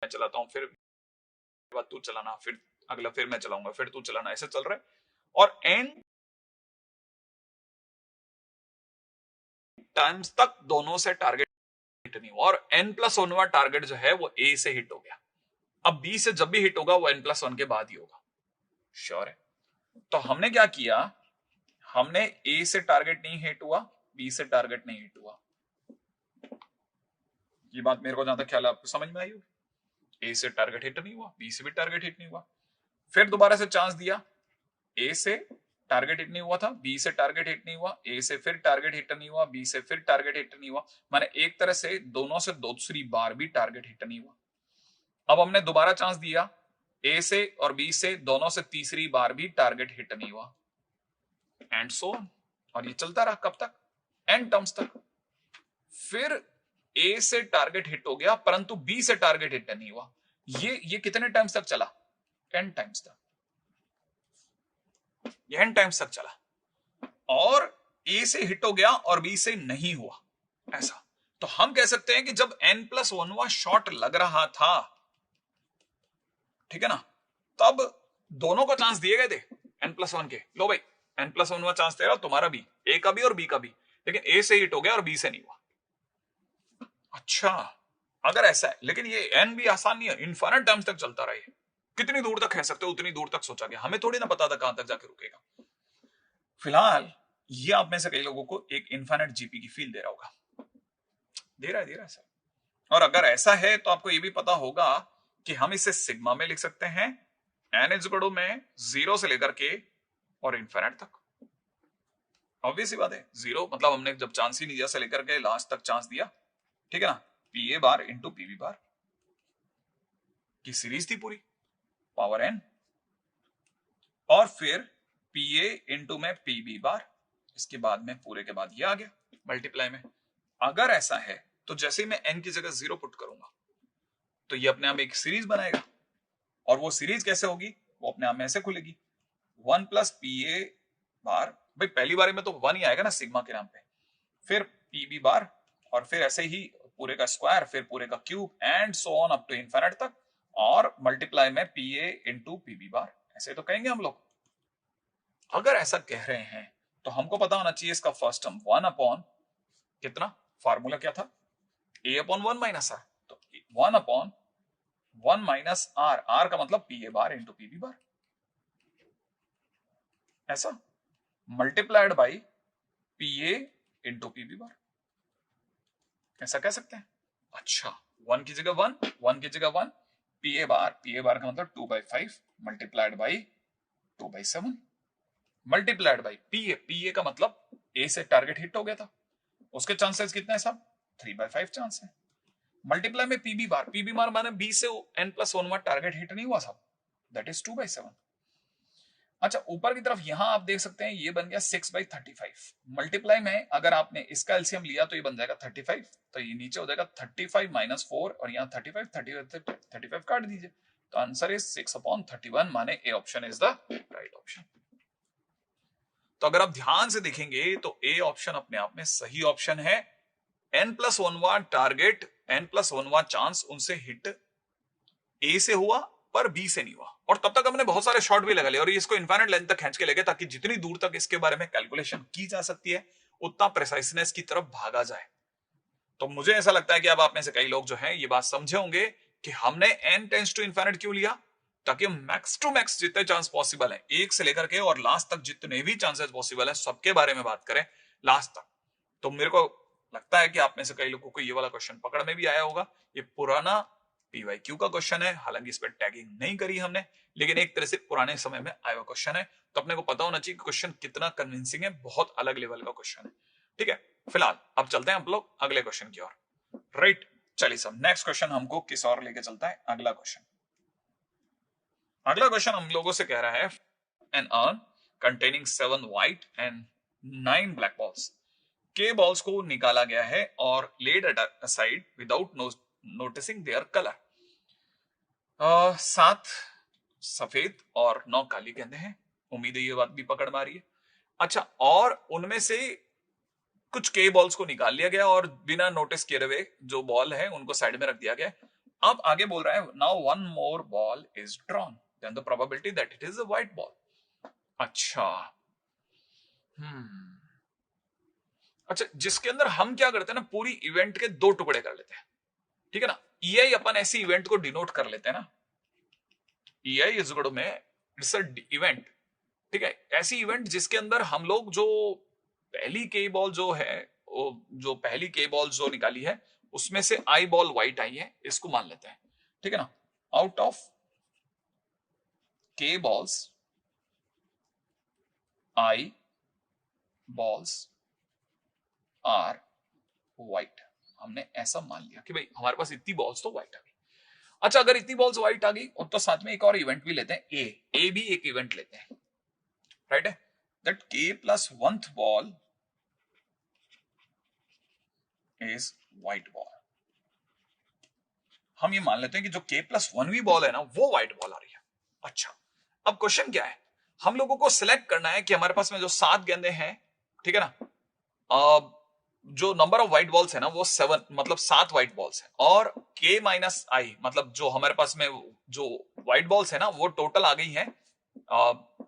चलाता हूँ, फिर बाद तू चलाना, फिर अगला फिर मैं चलाऊंगा, फिर तू चलाना, ऐसे चल रहा है। और एन टाइम्स तक दोनों से टारगेट हिट नहीं हुआ, और एन प्लस वनवा टारगेट जो है वो ए से हिट हो गया। अब बी से जब भी हिट होगा वो एन प्लस वन के बाद ही होगा। श्योर है? तो हमने क्या किया, हमने ए से टारगेट नहीं हिट हुआ, बी से टारगेट नहीं हिट हुआ। ये बात मेरे को जहां तक ख्याल है आपको समझ में आई होगी। ए से टारगेट हिट नहीं हुआ, बी से भी टारगेट हिट नहीं हुआ। फिर दोबारा से चांस दिया, ए से टारगेट हिट नहीं हुआ था, बी से टारगेट हिट नहीं हुआ, ए से फिर टारगेट हिट नहीं हुआ, बी से फिर टारगेट हिट नहीं हुआ। माने एक तरह से दोनों से दूसरी बार भी टारगेट हिट नहीं हुआ। अब हमने दोबारा चांस दिया, ए से और बी से दोनों से तीसरी बार भी टारगेट हिट नहीं हुआ, एंड सो ऑन। और ये चलता रहा कब तक? एन टर्म्स तक। फिर ए से टारगेट हिट हो गया परंतु बी से टारगेट हिट नहीं हुआ। ये कितने टाइम्स तक चला? एन टाइम्स तक। ये एन टाइम्स तक चला, और ए से हिट हो गया और बी से नहीं हुआ, ऐसा। तो हम कह सकते हैं कि जब एन प्लस वनवा शॉट लग रहा था, ठीक है ना, तब दोनों को चांस दिए गए थे एन प्लस वन के। लो भाई, एन प्लस वनवा चांस दे रहा तुम्हारा भी, ए का भी और बी का भी, लेकिन ए से हिट हो गया और बी से नहीं हुआ। अच्छा, अगर ऐसा है, लेकिन ये एन भी आसान नहीं है, इनफाइनाइट टाइम्स तक चलता रहा। कितनी दूर तक कह सकते हो उतनी दूर तक सोचा गया, हमें थोड़ी ना पता था कहां तक जाके रुकेगा। फिलहाल ये आप में से कई लोगों को एक इनफाइनाइट जीपी की फील दे रहा होगा, दे रहा है सर। और अगर ऐसा है तो आपको ये भी पता होगा कि हम इसे सिग्मा में लिख सकते हैं, एन इज इक्वल टू में जीरो से लेकर के और इनफाइनाइट तक। ऑब्वियस सी बात है, जीरो मतलब हमने जब चांस ही नहीं दिया से लेकर के लास्ट तक चांस दिया, ठीक है ना, P A bar into PV bar की सीरीज थी पूरी, पावर एन, और फिर पी ए इंटू में पीबी बार, इसके बाद में पूरे के बाद ये आ गया मल्टीप्लाई में। अगर ऐसा है तो जैसे ही मैं एन की जगह जीरो पुट करूंगा तो ये अपने आप एक सीरीज बनाएगा, और वो सीरीज कैसे होगी, वो अपने आप में ऐसे खुलेगी, वन प्लस पी ए बार, भाई पहली बार में तो वन ही आएगा ना सिग्मा के नाम पे, फिर पीबी बार, और फिर ऐसे ही पूरे का स्क्वायर, फिर पूरे का cube, and so on up to infinite तक, और मल्टीप्लाई में P A into PB bar, ऐसे तो कहेंगे हम लोग। अगर ऐसा कह रहे हैं तो हमको पता होना चाहिए इसका फर्स्ट टर्म वन अपॉन कितना, फार्मूला क्या था, A upon one minus r, तो one upon one minus r, r का मतलब P A bar into PB bar, ऐसा, multiplied by P A into PB bar, ऐसा कह सकते हैं। अच्छा, वन की जगह वन, वन की जगह वन, पी ए बार का मतलब 2/5 multiplied by 2/7 multiplied by P ए का मतलब ए से टारगेट हिट हो गया था, उसके चांसेस कितने हैं साहब, 3/5 चांस है, मल्टीप्लाई में पीबी बार माने बी से N plus one target hit नहीं हुआ साहब, दैट इज 2/7। अच्छा, ऊपर की तरफ यहां आप देख सकते हैं ये बन गया 6/35, मल्टीप्लाई में अगर आपने इसका एलसीएम लिया तो ये बन जाएगा 35, तो ये नीचे हो जाएगा 35 माइनस 4, और यहाँ 35 काट दीजिए, तो आंसर इज 6/31, माने A option is the right option. तो अगर आप ध्यान से देखेंगे तो ए ऑप्शन अपने आप में सही ऑप्शन है। एन प्लस वनवा टारगेट, एन प्लस वनवा चांस उनसे हिट ए से हुआ पर बी से नहीं हुआ, और तब तक हमने बहुत सारे शॉट भी लगा लिए और इसको इनफाइनाइट लेंथ तक खींच के लेके, ताकि जितनी दूर तक इसके बारे में कैलकुलेशन की जा सकती है उतना प्रिसाइसनेस की तरफ भागा जाए। तो मुझे ऐसा लगता है कि अब आप में से कई लोग जो हैं ये बात समझे होंगे कि हमने एन टेंस टू इनफाइनाइट क्यों लिया, ताकि मैक्स टू मैक्स जितने चांस पॉसिबल है एक से लेकर के और लास्ट तक जितने भी चांसेस पॉसिबल है सबके बारे में बात करें लास्ट तक। तो मेरे को लगता है कि आप में से कई लोगों को ये वाला क्वेश्चन पकड़ में भी आया होगा। ये पुराना पीवाईक्यू का क्वेश्चन है, हालांकि इस पर टैगिंग नहीं करी हमने, लेकिन एक तरह से पुराने समय में आया हुआ क्वेश्चन है, तो अपने को पता होना चाहिए क्वेश्चन कितना कन्विंसिंग है, बहुत अलग लेवल का क्वेश्चन है। ठीक है, फिलहाल अब चलते हैं हम लोग अगले क्वेश्चन की ओर। राइट, चलिए सब नेक्स्ट क्वेश्चन हमको किस और लेके चलता है, अगला क्वेश्चन। अगला क्वेश्चन हम लोगों से कह रहा है an urn containing 7 white and 9 black balls, के बॉल्स को निकाला गया है और laid aside without noticing their colour. 7 सफेद और 9 काली गेंदें हैं, उम्मीद है ये बात भी पकड़ में आ रही है। अच्छा, और उनमें से कुछ के बॉल्स को निकाल लिया गया और बिना नोटिस किए हुए जो बॉल है उनको साइड में रख दिया गया, अब आगे बोल रहा है now one more ball is drawn then the probability that it is a white ball. अच्छा, अच्छा, जिसके अंदर हम क्या करते हैं ना, पूरी इवेंट के दो टुकड़े कर लेते हैं, ठीक है ना। EI अपन ऐसी इवेंट को डिनोट कर लेते हैं ना, EI इज गुड में इट्स अ इवेंट, ठीक है। ऐसी इवेंट जिसके अंदर हम लोग जो पहली के बॉल जो है, जो पहली के बॉल जो निकाली है उसमें से आई बॉल व्हाइट आई है, इसको मान लेते हैं, ठीक है ना। Out of K balls I balls are white, हमने ऐसा मान लिया कि भाई हमारे पास इतनी बॉल्स तो व्हाइट आ गई। अच्छा, अगर इतनी बॉल्स व्हाइट आ गई और तो साथ में एक और इवेंट भी लेते हैं, ए भी एक इवेंट लेते हैं, राइट है, दैट के plus 1th ball is white ball. हम ये मान लेते हैं कि जो के प्लस 1वीं बॉल है ना वो व्हाइट बॉल आ रही है। अच्छा, अब क्वेश्चन क्या है, हम लोगों को सिलेक्ट करना है कि हमारे पास में जो 7 गेंदे हैं, ठीक है ना, जो नंबर ऑफ व्हाइट बॉल्स है ना वो 7, मतलब 7 व्हाइट बॉल्स है, और के माइनस आई मतलब जो हमारे पास में जो व्हाइट बॉल्स है ना वो टोटल आ गई है,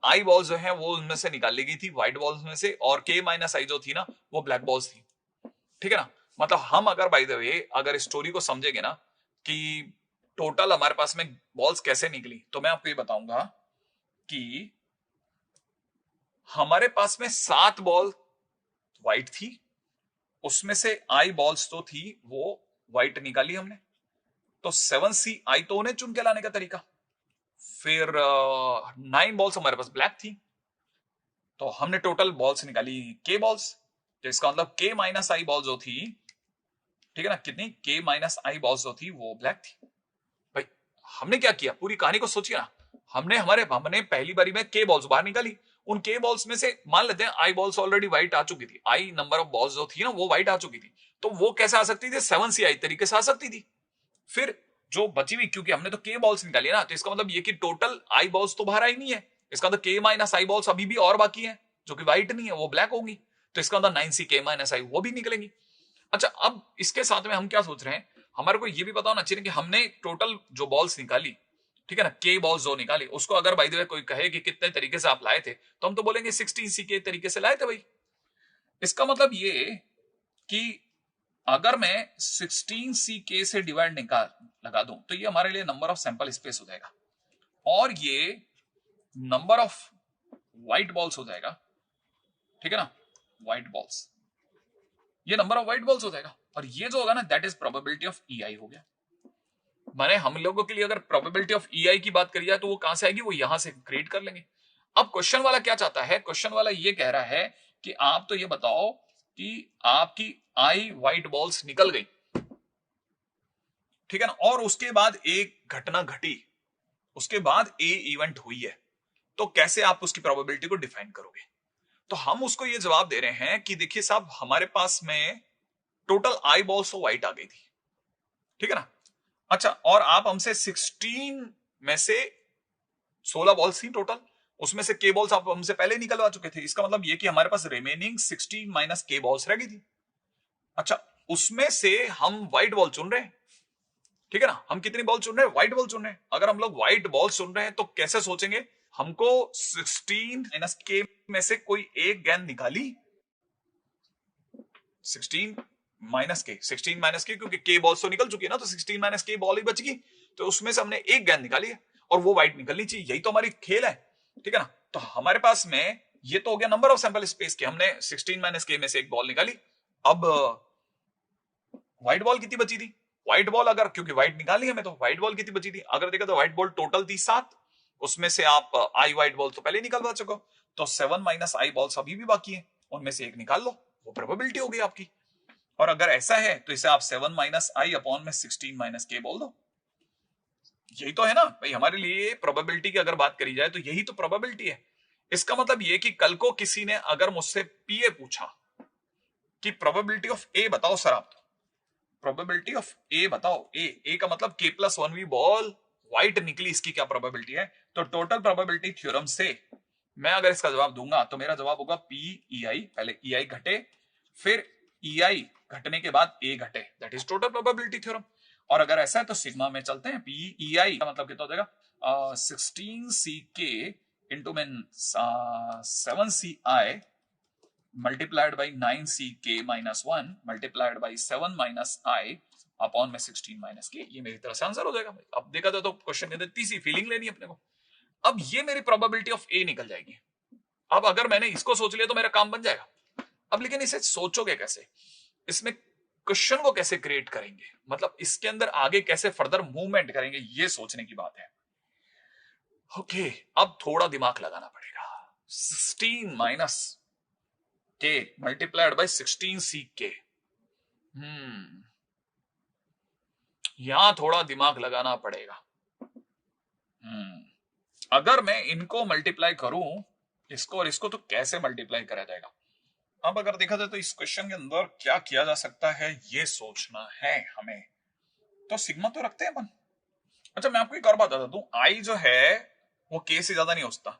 आई बॉल्स जो है वो उनमें से निकाल ली गई थी व्हाइट बॉल्स में से, और के माइनस आई जो थी ना वो ब्लैक बॉल्स थी, ठीक है ना। मतलब हम अगर बाय द वे अगर स्टोरी को समझेंगे ना कि टोटल हमारे पास में बॉल्स कैसे निकली, तो मैं आपको ये बताऊंगा कि हमारे पास में 7 बॉल व्हाइट थी, उसमें से आई बॉल्स तो थी वो व्हाइट निकाली हमने, तो 7C आई तो उन्हें चुन के लाने का तरीका। फिर 9 बॉल्स हमारे पास ब्लैक थी, तो हमने टोटल बॉल्स निकाली के बॉल्स, तो इसका मतलब के माइनस आई बॉल जो थी, ठीक है ना, कितनी के माइनस आई बॉल्स जो थी वो ब्लैक थी। भाई हमने क्या किया, पूरी कहानी को सोचिए ना, हमने पहली बारी में के बॉल्स बाहर निकाली, उन के बॉल्स में से मान लेते हैं आई बॉल्स ऑलरेडी व्हाइट आ चुकी थी, आई नंबर ऑफ बॉल्स जो थी ना वो व्हाइट आ चुकी थी, तो वो कैसे आ सकती थी, 7C आई तरीके से आ सकती थी। फिर जो बची हुई, क्योंकि हमने तो के बॉल्स निकाली ना, तो इसका मतलब ये कि टोटल आई बॉल्स तो बाहर आई नहीं है, इसका मतलब के माइनस आई बॉल्स अभी भी और बाकी है जो कि व्हाइट नहीं है, वो ब्लैक होंगी, तो इसका मतलब 9C के माइनस आई वो भी निकलेंगी। अच्छा, अब इसके साथ में हम क्या सोच रहे हैं, हमारे को ये भी पता होना चाहिए कि हमने टोटल जो बॉल्स निकाली, ठीक है ना, के बॉल्स जो निकाली, उसको अगर बाय द वे कोई कहे कि कितने तरीके से आप लाए थे, तो हम तो बोलेंगे 16C के तरीके से लाए थे भाई। इसका मतलब ये कि अगर मैं 16C के से डिवाइड निकाल लगा दूं तो ये हमारे लिए नंबर ऑफ सैंपल स्पेस हो जाएगा, और ये नंबर ऑफ व्हाइट बॉल्स हो जाएगा, ठीक है ना, व्हाइट बॉल्स, ये नंबर ऑफ व्हाइट बॉल्स हो जाएगा, और ये जो होगा ना that is probability of EI हो गया। माने हम लोगों के लिए अगर प्रोबेबिलिटी ऑफ EI की बात करी जाए तो वो कहां से आएगी, वो यहां से क्रिएट कर लेंगे। अब क्वेश्चन वाला क्या चाहता है, क्वेश्चन वाला ये कह रहा है कि आप तो ये बताओ कि आपकी आई व्हाइट बॉल्स निकल गई, ठीक है ना, और उसके बाद एक घटना घटी, उसके बाद ए इवेंट हुई है, तो कैसे आप उसकी प्रोबेबिलिटी को डिफाइन करोगे। तो हम उसको ये जवाब दे रहे हैं कि देखिए साहब, हमारे पास में टोटल आई बॉल्स तो व्हाइट आ गई थी, ठीक है ना। अच्छा, और आप हमसे 16 में से 16 बॉल्स थी टोटल, उसमें से के बॉल्स आप हमसे पहले निकलवा चुके थे, इसका मतलब ये कि हमारे पास रिमेनिंग 16 माइनस के बॉल्स रह गई थी। अच्छा, उसमें से हम व्हाइट बॉल चुन रहे हैं, ठीक है ना, हम कितनी बॉल चुन रहे हैं, व्हाइट बॉल चुन रहे हैं। अगर हम लोग व्हाइट बॉल चुन रहे हैं तो कैसे सोचेंगे, हमको 16 माइनस के में से कोई एक गेंद निकाली, 16 माइनस के, 16 माइनस के, क्योंकि के बॉल्स तो निकल चुकी है ना, तो 16 माइनस के बॉल ही बच गई, तो उसमें से हमने एक गेंद निकाली है और वो व्हाइट निकलनी चाहिए, यही तो हमारी खेल है, ठीक है ना। तो हमारे पास में ये तो हो गया नंबर ऑफ सैंपल स्पेस के, हमने 16 माइनस के में से एक बॉल निकाली। अब व्हाइट बॉल कितनी बची थी, व्हाइट बॉल अगर, क्योंकि व्हाइट निकाली हमें, तो व्हाइट बॉल कितनी बची थी, अगर देखा तो व्हाइट बॉल टोटल थी 7, उसमें से आप आई व्हाइट बॉल तो पहले निकलवा चुको, तो 7 माइनस आई बॉल्स अभी भी बाकी है, उनमें से एक निकाल लो, वो प्रोबेबिलिटी हो गई आपकी। और अगर ऐसा है तो इसे आप 7 माइनस आई अपॉन में 16 माइनस के बोल दो, यही तो है ना भाई हमारे लिए प्रोबेबिलिटी की अगर बात करी जाए तो यही तो प्रोबेबिलिटी है। इसका मतलब ये कि कल को किसी ने अगर मुझसे पीए पूछा कि प्रोबेबिलिटी ऑफ ए बताओ सर, आप प्रोबेबिलिटी ऑफ ए बताओ, ए का मतलब के प्लस 1वीं बॉल व्हाइट निकली, इसकी क्या प्रोबेबिलिटी है, तो टोटल प्रोबेबिलिटी थ्योरम से मैं अगर इसका जवाब दूंगा तो मेरा जवाब होगा PEI, पहले EI घटे, फिर EI घटने के बाद ए घटे, that is total probability theorem. और अगर ऐसा है तो सिग्मा में चलते हैं, पी ई आई का मतलब कितना हो जाएगा 16ck इंटू में 7ci multiplied by 9ck minus 1 multiplied by 7 minus I upon में 16 माइनस के। ये मेरी तरफ से आंसर हो जाएगा। अब देखा जाए तो क्वेश्चन के अंदर तीसरी फीलिंग लेनी है अपने को। अब ये मेरी प्रोबेबिलिटी ऑफ ए निकल जाएगी। अब अगर मैंने इसको सोच लिया तो मेरा काम बन जाएगा। अब लेकिन इसे सोचोगे कैसे, इसमें क्वेश्चन को कैसे क्रिएट करेंगे, मतलब इसके अंदर आगे कैसे फर्दर मूवमेंट करेंगे, ये सोचने की बात है। ओके, अब थोड़ा दिमाग लगाना पड़ेगा। 16 माइनस के मल्टीप्लाइड बाई 16ck। यहां थोड़ा दिमाग लगाना पड़ेगा। अगर मैं इनको मल्टीप्लाई करूं, इसको और इसको, तो कैसे मल्टीप्लाई करा जाएगा। अब अगर देखा जाए तो इस क्वेश्चन के अंदर क्या किया जा सकता है, ये सोचना है हमें। तो सिग्मा तो रखते हैं अपन। अच्छा, मैं आपको एक और बात बता दूं, आई जो है वो के से ज्यादा नहीं हो सकता।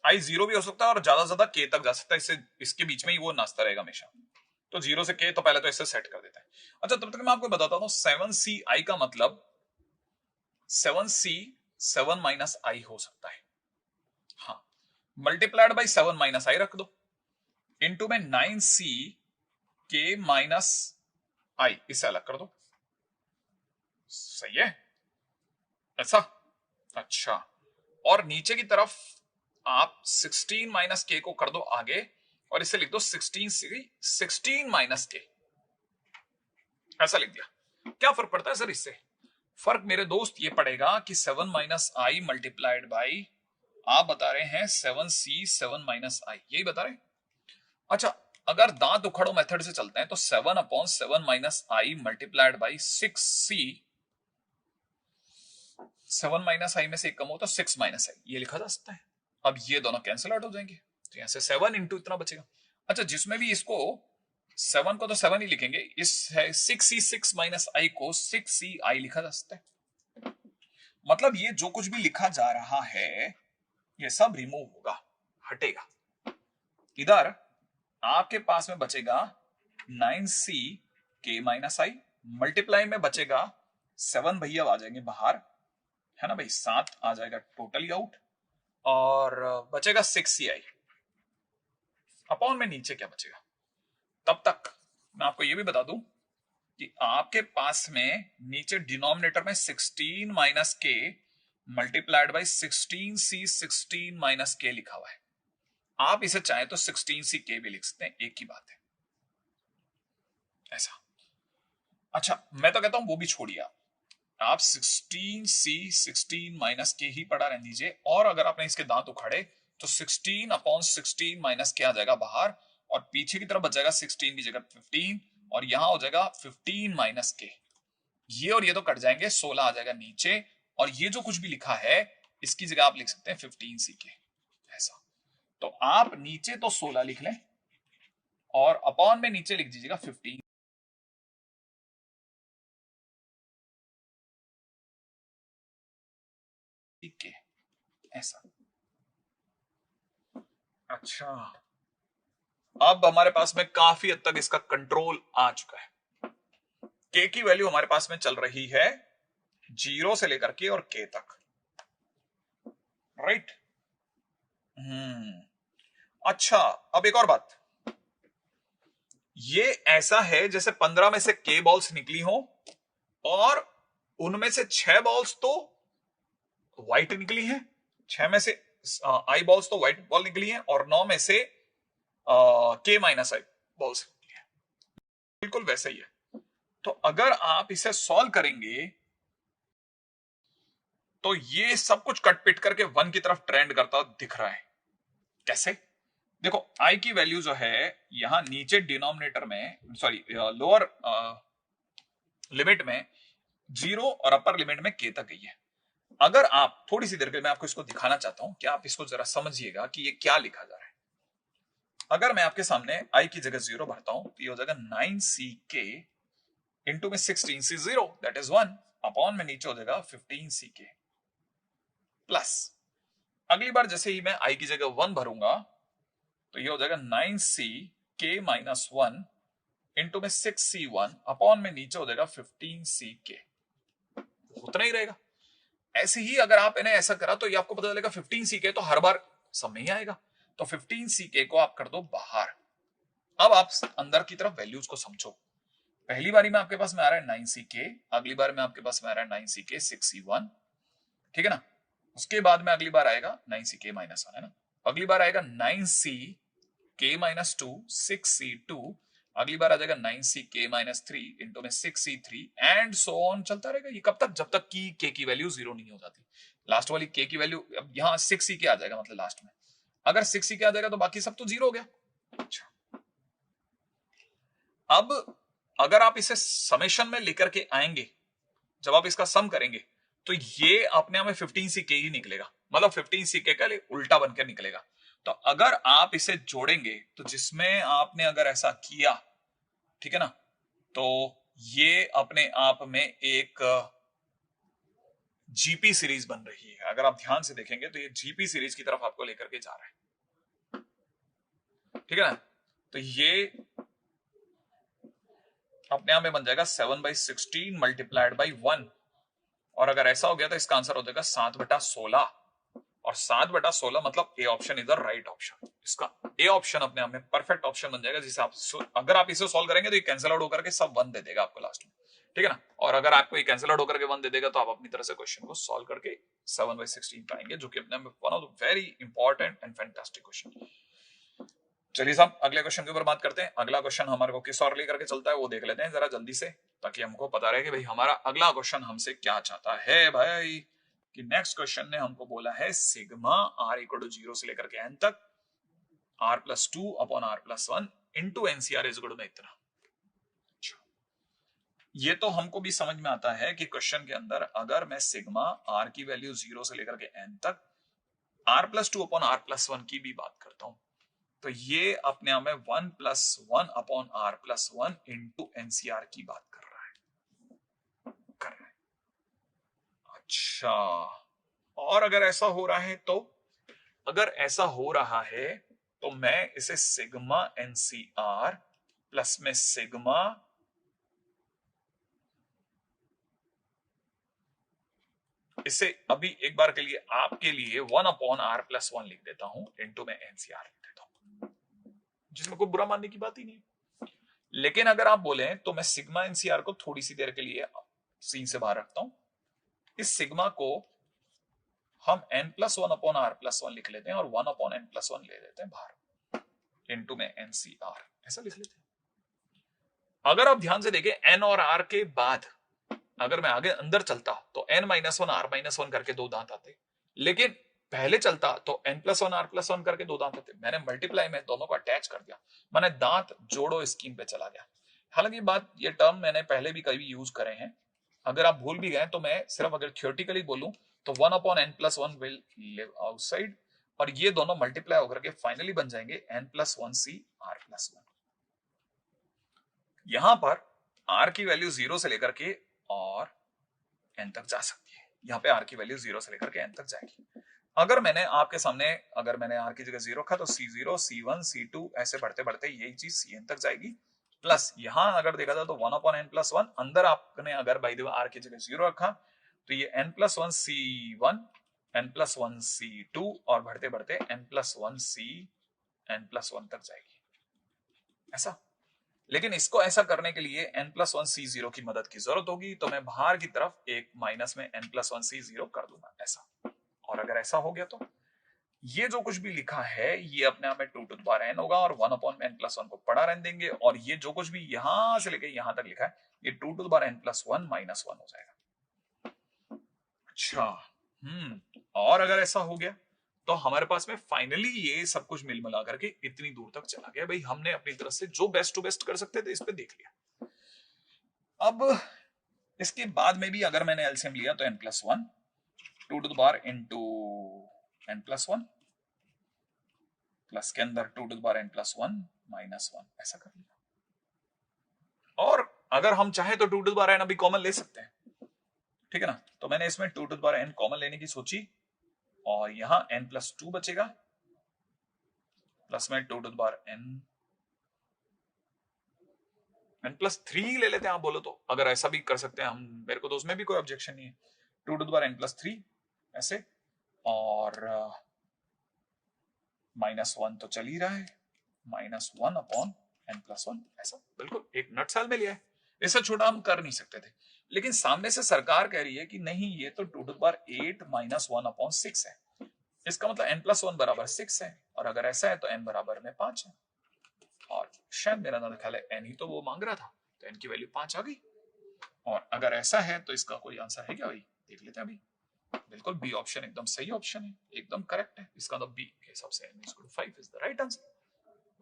आई 0 भी हो सकता है और ज्यादा से ज्यादा के तक जा सकता है। इससे इसके बीच में ही वो नाचता रहेगा हमेशा। तो 0 से के, तो पहले तो इससे सेट कर देते हैं। अच्छा, तब तक मैं आपको बताता हूं 7ci का मतलब 7c 7 माइनस आई हो सकता है। हाँ, मल्टीप्लाइड बाई 7 माइनस आई रख दो, इंटू में 9ck माइनस आई, इसे अलग कर दो। सही है ऐसा। अच्छा, और नीचे की तरफ आप 16 माइनस के को कर दो आगे, और इसे लिख दो 16 माइनस के, ऐसा लिख दिया। क्या फर्क पड़ता है सर इससे? फर्क मेरे दोस्त ये पड़ेगा कि 7 माइनस आई मल्टीप्लाइड बाई, आप बता रहे हैं 7c 7 माइनस आई, यही बता रहे हैं। अच्छा, अगर दांत उखड़ो मेथड से चलते हैं तो 7 upon 7 minus i multiplied by 6c, 7 minus i में से एक कम हो तो 6 माइनस आई, ये लिखा जा सकता है। अब ये दोनों कैंसिल आउट हो जाएंगे, तो यहां से 7 इंटू इतना बचेगा। अच्छा, जिसमें भी इसको 7 को तो 7 ही लिखेंगे, इस है 6c 6 माइनस आई को 6c आई लिखा जा सकता है। मतलब ये जो कुछ भी लिखा जा रहा है ये सब रिमूव होगा, हटेगा। इधर आपके पास में बचेगा 9c k माइनस आई, मल्टीप्लाई में बचेगा 7 भैया आ जाएंगे बाहर, है ना भाई, 7 आ जाएगा टोटली आउट, और बचेगा 6ci अपॉन में नीचे क्या बचेगा। तब तक मैं आपको यह भी बता दूं कि आपके पास में नीचे डिनोमिनेटर में 16 माइनस के मल्टीप्लाइड बाई 16c 16 माइनस के लिखा हुआ है। आप इसे चाहे तो 16ck भी लिख सकते हैं, एक ही बात है ऐसा। अच्छा, मैं तो कहता हूं वो भी छोड़िए, आप 16c 16 माइनस के ही पढ़ा रहने दीजिए, और अगर आपने इसके दांत उखाड़े तो 16 अपॉन 16 माइनस के आ जाएगा बाहर, और पीछे की तरफ बचेगा 16 की जगह 15, और यहां हो जाएगा 15 माइनस के। ये और ये तो कट जाएंगे, 16 आ जाएगा नीचे, और ये जो कुछ भी लिखा है इसकी जगह आप लिख सकते हैं 15ck ऐसा। तो आप नीचे तो 16 लिख लें और अपॉन में नीचे लिख दीजिएगा 15 के ऐसा। अच्छा, अब हमारे पास में काफी हद तक इसका कंट्रोल आ चुका है। के की वैल्यू हमारे पास में चल रही है 0 से लेकर के और के तक, राइट। अच्छा, अब एक और बात, ये ऐसा है जैसे 15 में से के बॉल्स निकली हो और उनमें से 6 बॉल्स तो व्हाइट निकली हैं, 6 में से आई बॉल्स तो व्हाइट बॉल निकली हैं, और 9 में से के माइनस आई बॉल्स निकली हैं। बिल्कुल वैसा ही है। तो अगर आप इसे सॉल्व करेंगे तो ये सब कुछ कट पिट करके 1 की तरफ ट्रेंड करता दिख रहा है। कैसे? देखो, आई की वैल्यू जो है यहां नीचे डिनोमिनेटर में, सॉरी लोअर लिमिट में 0 और अपर लिमिट में के तक गई है। अगर आप थोड़ी सी देर के लिए, मैं आपको इसको दिखाना चाहता हूं कि आप इसको जरा समझिएगा कि ये क्या लिखा जा रहा है। अगर मैं आपके सामने आई की जगह 0 भरता हूं तो ये हो जाएगा 9ck इंटू में 16c 0 दैट इज 1 अपॉन में नीचे हो जाएगा 15ck प्लस, अगली बार जैसे ही मैं आई की जगह 1 भरूंगा तो ये हो जाएगा 9ck माइनस 1 इंटू में 6c1 अपॉन में नीचे हो जाएगा 15ck, उतना ही रहेगा। ऐसे ही अगर आप इन्हें ऐसा करा तो ये आपको पता चलेगा 15ck तो हर बार सब में ही आएगा, तो 15ck को आप कर दो बाहर। अब आप अंदर की तरफ वैल्यूज को समझो। पहली बारी में आपके पास में आ रहा है 9ck, अगली बार में आपके पास में आ रहा है 9ck 6c1, ठीक है ना। उसके बाद में अगली बार आएगा 9ck माइनस 1, है ना। अगली बार आएगा 9ck माइनस 2 6c2, अगली बार आ जाएगा 9ck माइनस 3 इंटू में 6c3 एंड सो ऑन चलता रहेगा। ये कब तक? जब तक कि k की वैल्यू 0 नहीं हो जाती। लास्ट वाली k की वैल्यू अब यहाँ 6ck आ जाएगा, मतलब लास्ट में अगर 6ck आ जाएगा तो बाकी सब तो 0 हो गया। अच्छा, अब अगर आप इसे समेशन में लेकर के आएंगे, जब आप इसका सम करेंगे तो ये अपने आप में 15ck ही निकलेगा, मतलब 15ck का उल्टा बनकर निकलेगा। तो अगर आप इसे जोड़ेंगे तो जिसमें आपने अगर ऐसा किया, ठीक है ना, तो ये अपने आप में एक जीपी सीरीज बन रही है। अगर आप ध्यान से देखेंगे तो ये जीपी सीरीज की तरफ आपको लेकर के जा रहा है, ठीक है ना। तो ये अपने आप में बन जाएगा 7/16 मल्टीप्लाइड बाई 1, और अगर ऐसा हो गया तो इसका आंसर हो जाएगा 7/16, और 7/16 मतलब A option is the right option. इसका ए ऑप्शन अपने आप में परफेक्ट ऑप्शन बन जाएगा, जिसे आप अगर आप इसे सॉल्व करेंगे तो ये कैंसिल आउट होकर के सब 1 दे देगा आपको लास्ट में, ठीक है ना। और अगर आपको ये कैंसिल आउट होकर के 1 दे देगा तो आप अपनी तरह से क्वेश्चन को सॉल्व करके 7/16 पाएंगे, जो कि अपने में one of the very important and fantastic question. चलिए साहब अगले क्वेश्चन के ऊपर बात करते हैं। अगला क्वेश्चन हमारे को किस और लेकर के चलता है वो देख लेते हैं जरा जल्दी से, ताकि हमको पता रहे कि भाई हमारा अगला क्वेश्चन हमसे क्या चाहता है। भाई कि नेक्स्ट क्वेश्चन ने हमको बोला है सिग्मा r इक्वल टू 0 से लेकर के n तक r+2 upon r+1 into NCR is equal to इतना। ये तो हमको भी समझ में आता है कि क्वेश्चन के अंदर अगर मैं सिग्मा r की वैल्यू 0 से लेकर के n तक r+2 अपॉन r+1 की भी बात करता हूं तो ये अपने आप में 1+1 अपॉन r+1 इंटू एनसीआर की बात कर रहा है। अच्छा, और अगर ऐसा हो रहा है तो, अगर ऐसा हो रहा है तो मैं इसे सिग्मा एनसीआर प्लस में सिग्मा इसे अभी एक बार के लिए आपके लिए 1/r+1 लिख देता हूं इंटू में एनसीआर लिख देता हूं, जिसमें कोई बुरा मानने की बात ही नहीं। लेकिन अगर आप बोले तो मैं सिग्मा एनसीआर को थोड़ी सी देर के लिए सीन से बाहर रखता हूं। इस सिग्मा को हम n+1 अपॉन r+1 लिख लेते हैं और 1/n+1 ले लेते हैं बाहर इंटू में एनसीआर, ऐसा लिख लेते हैं। अगर आप ध्यान से देखें n और r के बाद अगर मैं आगे अंदर चलता तो n-1 r-1 करके 2 दांत आते, लेकिन पहले चलता तो n+1 r+1 करके 2 दांत आते। मैंने मल्टीप्लाई में दोनों को अटैच कर दिया, मैंने दांत जोड़ो स्कीम पे चला गया। हालांकि बात ये टर्म मैंने पहले भी कभी यूज करे हैं, अगर आप भूल भी गए तो मैं सिर्फ अगर थियोरेटिकली बोलूं तो 1/n+1 विल लिव आउटसाइड, और ये दोनों मल्टीप्लाई होकर के फाइनली बन जाएंगे n+1c r+1। यहां पर r की वैल्यू 0 से लेकर के और n तक जा सकती है। यहाँ पे r की वैल्यू 0 से लेकर के n तक जाएगी। अगर मैंने आपके सामने अगर मैंने r की जगह 0 रखा तो c0 c1 c2 ऐसे बढ़ते बढ़ते यही चीज cn तक जाएगी, प्लस यहां अगर देखा जाए तो 1/n+1 अंदर आपने अगर बाय द वे r की जगह 0 रखा तो ये n+1 c1 n+1 c2 और बढ़ते बढ़ते n+1 c n+1 तक जाएगी, ऐसा। लेकिन इसको ऐसा करने के लिए n+1 c0 की मदद की जरूरत होगी, तो मैं बाहर की तरफ एक माइनस में n+1 c0 कर दूंगा, ऐसा। और अगर ऐसा हो गया तो ये जो कुछ भी लिखा है ये अपने आप में 2n होगा और 1/n+1 को पड़ा रहने देंगे, और ये जो कुछ भी यहां से लेके यहां तक लिखा है ये 2n+1 -1 हो जाएगा। अच्छा, और अगर ऐसा हो गया तो हमारे पास में फाइनली ये सब कुछ मिल मिला करके इतनी दूर तक चला गया। भाई हमने अपनी तरफ से जो बेस्ट टू बेस्ट कर सकते थे इस पे देख लिया। अब इसके बाद में भी अगर मैंने एलसीएम लिया तो n+1 2 इंटू n+1 प्लस के अंदर 2n+1 -1 ऐसा कर लिया। और अगर हम चाहे तो 2n अभी कॉमन ले सकते हैं, ठीक है ना। तो मैंने इसमें 2n कॉमन लेने की सोची और यहां n+2 बचेगा प्लस में 2n n+3 ले लेते हैं आप बोलो तो, अगर ऐसा भी कर सकते हैं हम, मेरे को तो उसमें भी कोई ऑब्जेक्शन नहीं है। 2n+3 ऐसे, और -1 तो चल ही रहा है, -1/n+1 ऐसा, बिल्कुल एक नट साल में लिया है। इससे छोटा हम कर नहीं सकते थे, लेकिन सामने से सरकार कह रही है कि नहीं ये तो 2^8 -1/6 है, इसका मतलब n+1 बराबर 6 है, और अगर ऐसा है तो n बराबर में 5 है, और शायद मेरा ना ख्याल है n ही तो वो मांग रहा था, तो n की वैल्यू 5 आ गई। और अगर ऐसा है तो इसका कोई आंसर है क्या भाई, देख लेते हैं अभी। बिल्कुल बी ऑप्शन एकदम सही ऑप्शन है, एकदम करेक्ट है, इसका तो बी के हिसाब से n=5 is the right answer.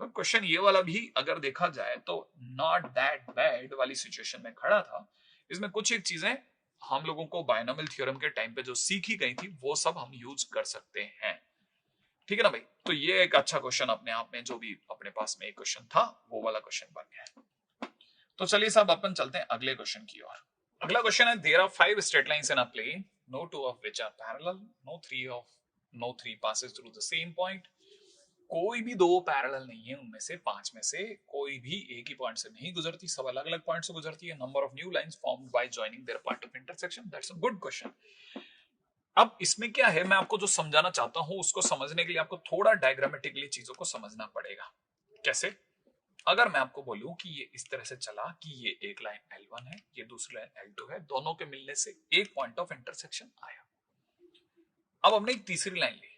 Question ये वाला भी अगर देखा जाए तो नॉट दैट बैड वाली सिचुएशन में खड़ा था। इसमें कुछ एक चीजें हम लोगों को बायनोमियल थ्योरम के टाइम पे जो सीखी गई थी वो सब हम यूज कर सकते हैं, ठीक है ना भाई। तो ये एक अच्छा क्वेश्चन अपने आप में, जो भी अपने पास में एक क्वेश्चन था वो वाला क्वेश्चन बन गया। तो चलिए साहब अपन चलते हैं अगले क्वेश्चन की ओर। अगला क्वेश्चन है, there are 5 straight lines in a plane, no 2 of which are parallel, no 3 passes through the same point। कोई भी दो पैरेलल नहीं है उनमें से, 5 में से कोई भी एक ही पॉइंट से नहीं गुजरती, सब अलग अलग पॉइंट से गुजरती है। Number of new lines formed by joining their point of intersection, that's a good question. अब इसमें क्या है, मैं आपको जो समझाना चाहता हूं उसको समझने के लिए आपको थोड़ा डायग्रामेटिकली चीजों को समझना पड़ेगा। कैसे? अगर मैं आपको बोलूं कि ये इस तरह से चला कि ये एक लाइन L1 है, ये दूसरी लाइन L2 है, दोनों के मिलने से एक पॉइंट ऑफ इंटरसेक्शन आया। अब हमने एक तीसरी लाइन ली,